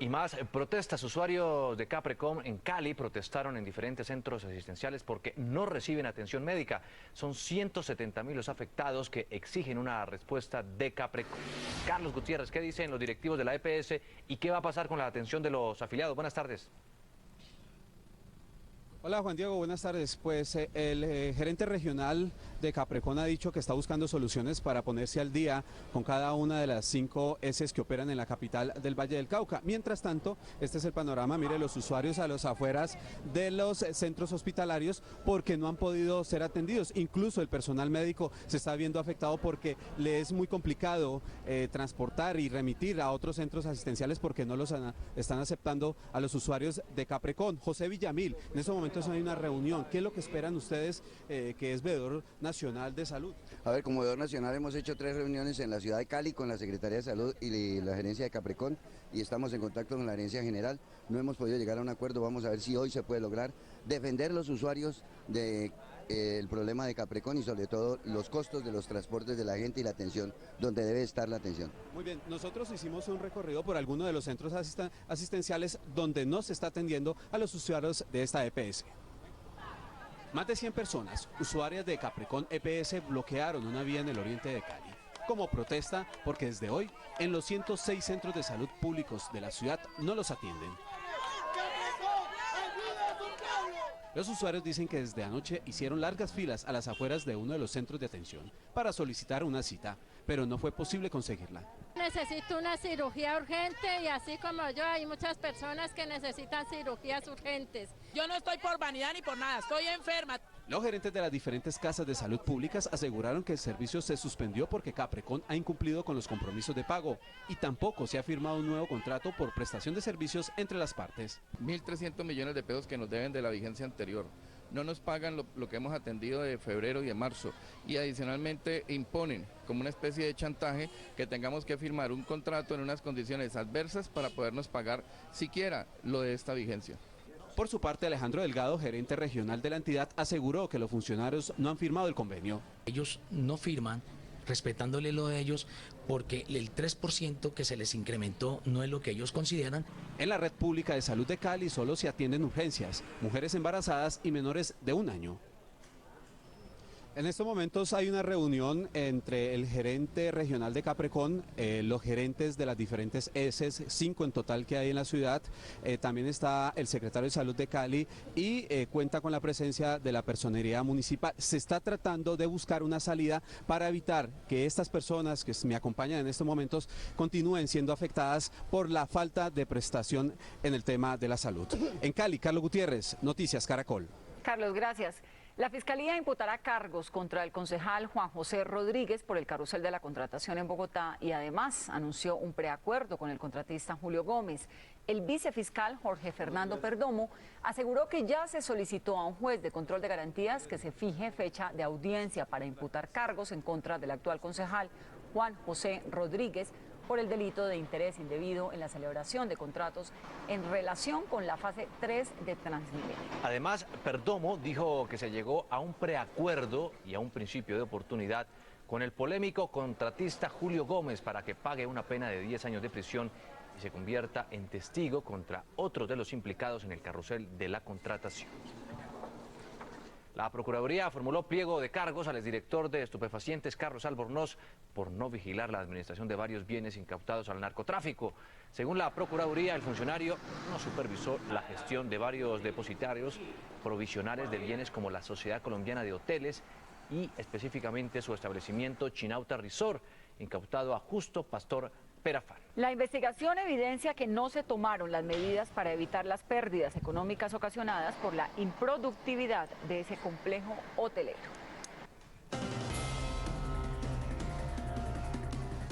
Y más protestas. Usuarios de Caprecom en Cali protestaron en diferentes centros asistenciales porque no reciben atención médica. Son 170.000 los afectados que exigen una respuesta de Caprecom. Carlos Gutiérrez, ¿qué dicen los directivos de la EPS y qué va a pasar con la atención de los afiliados? Buenas tardes. Hola Juan Diego, buenas tardes. Pues el gerente regional de Caprecom ha dicho que está buscando soluciones para ponerse al día con cada una de las 5 ESES que operan en la capital del Valle del Cauca. Mientras tanto, este es el panorama, mire, los usuarios a los afueras de los centros hospitalarios porque no han podido ser atendidos. Incluso el personal médico se está viendo afectado porque le es muy complicado transportar y remitir a otros centros asistenciales porque no los están aceptando a los usuarios de Caprecom. José Villamil, en este momento hay una reunión. ¿Qué es lo que esperan ustedes que es veedor nacional de salud? A ver, como veedor nacional hemos hecho 3 reuniones en la ciudad de Cali con la Secretaría de Salud y la gerencia de Caprecom y estamos en contacto con la gerencia general. No hemos podido llegar a un acuerdo, vamos a ver si hoy se puede lograr defender a los usuarios del problema de Caprecom y sobre todo los costos de los transportes de la gente y la atención, donde debe estar la atención. Muy bien, nosotros hicimos un recorrido por algunos de los centros asistenciales donde no se está atendiendo a los usuarios de esta EPS. Más de 100 personas, usuarias de Caprecom EPS, bloquearon una vía en el oriente de Cali como protesta porque desde hoy en los 106 centros de salud públicos de la ciudad no los atienden. Los usuarios dicen que desde anoche hicieron largas filas a las afueras de uno de los centros de atención para solicitar una cita, pero no fue posible conseguirla. Necesito una cirugía urgente y así como yo hay muchas personas que necesitan cirugías urgentes. Yo no estoy por vanidad ni por nada, estoy enferma. Los gerentes de las diferentes casas de salud públicas aseguraron que el servicio se suspendió porque Caprecom ha incumplido con los compromisos de pago y tampoco se ha firmado un nuevo contrato por prestación de servicios entre las partes. 1.300 millones de pesos que nos deben de la vigencia anterior. no nos pagan lo que hemos atendido de febrero y de marzo, y adicionalmente imponen como una especie de chantaje que tengamos que firmar un contrato en unas condiciones adversas para podernos pagar siquiera lo de esta vigencia. Por su parte, Alejandro Delgado, gerente regional de la entidad, aseguró que los funcionarios no han firmado el convenio. Ellos no firman respetándole lo de ellos porque el 3% que se les incrementó no es lo que ellos consideran. En la red pública de salud de Cali solo se atienden urgencias, mujeres embarazadas y menores de 1 año. En estos momentos hay una reunión entre el gerente regional de Caprecón, los gerentes de las diferentes ESES, 5 en total que hay en la ciudad, también está el secretario de Salud de Cali y cuenta con la presencia de la personería municipal. Se está tratando de buscar una salida para evitar que estas personas que me acompañan en estos momentos continúen siendo afectadas por la falta de prestación en el tema de la salud. En Cali, Carlos Gutiérrez, Noticias Caracol. Carlos, gracias. La Fiscalía imputará cargos contra el concejal Juan José Rodríguez por el carrusel de la contratación en Bogotá y además anunció un preacuerdo con el contratista Julio Gómez. El vicefiscal Jorge Fernando Perdomo aseguró que ya se solicitó a un juez de control de garantías que se fije fecha de audiencia para imputar cargos en contra del actual concejal Juan José Rodríguez por el delito de interés indebido en la celebración de contratos en relación con la fase 3 de Transmilenio. Además, Perdomo dijo que se llegó a un preacuerdo y a un principio de oportunidad con el polémico contratista Julio Gómez para que pague una pena de 10 años de prisión y se convierta en testigo contra otros de los implicados en el carrusel de la contratación. La Procuraduría formuló pliego de cargos al exdirector de estupefacientes Carlos Albornoz por no vigilar la administración de varios bienes incautados al narcotráfico. Según la Procuraduría, el funcionario no supervisó la gestión de varios depositarios provisionales de bienes como la Sociedad Colombiana de Hoteles y específicamente su establecimiento Chinauta Resort, incautado a Justo Pastor Perafán. La investigación evidencia que no se tomaron las medidas para evitar las pérdidas económicas ocasionadas por la improductividad de ese complejo hotelero.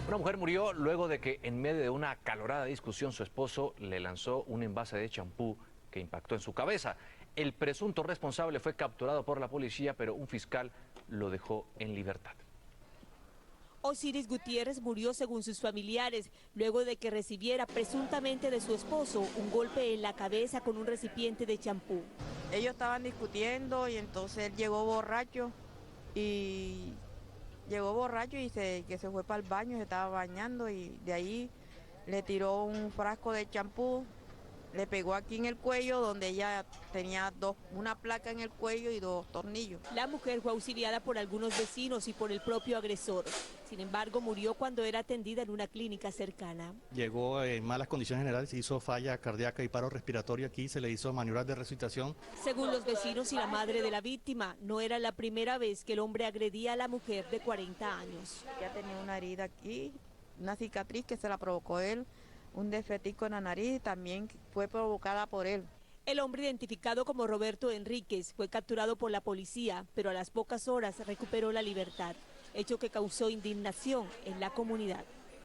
Una mujer murió luego de que en medio de una acalorada discusión su esposo le lanzó un envase de champú que impactó en su cabeza. El presunto responsable fue capturado por la policía, pero un fiscal lo dejó en libertad. Osiris Gutiérrez murió según sus familiares, luego de que recibiera presuntamente de su esposo un golpe en la cabeza con un recipiente de champú. Ellos estaban discutiendo y entonces él llegó borracho y que se fue para el baño, se estaba bañando y de ahí le tiró un frasco de champú, le pegó aquí en el cuello donde ella tenía una placa en el cuello y 2 tornillos. La mujer fue auxiliada por algunos vecinos y por el propio agresor. Sin embargo, murió cuando era atendida en una clínica cercana. Llegó en malas condiciones generales, hizo falla cardíaca y paro respiratorio aquí, se le hizo maniobras de resucitación. Según los vecinos y la madre de la víctima, no era la primera vez que el hombre agredía a la mujer de 40 años. Ella tenía una herida aquí, una cicatriz que se la provocó él, un defectico en la nariz también fue provocada por él. El hombre identificado como Roberto Enríquez fue capturado por la policía, pero a las pocas horas recuperó la libertad, hecho que causó indignación en la comunidad.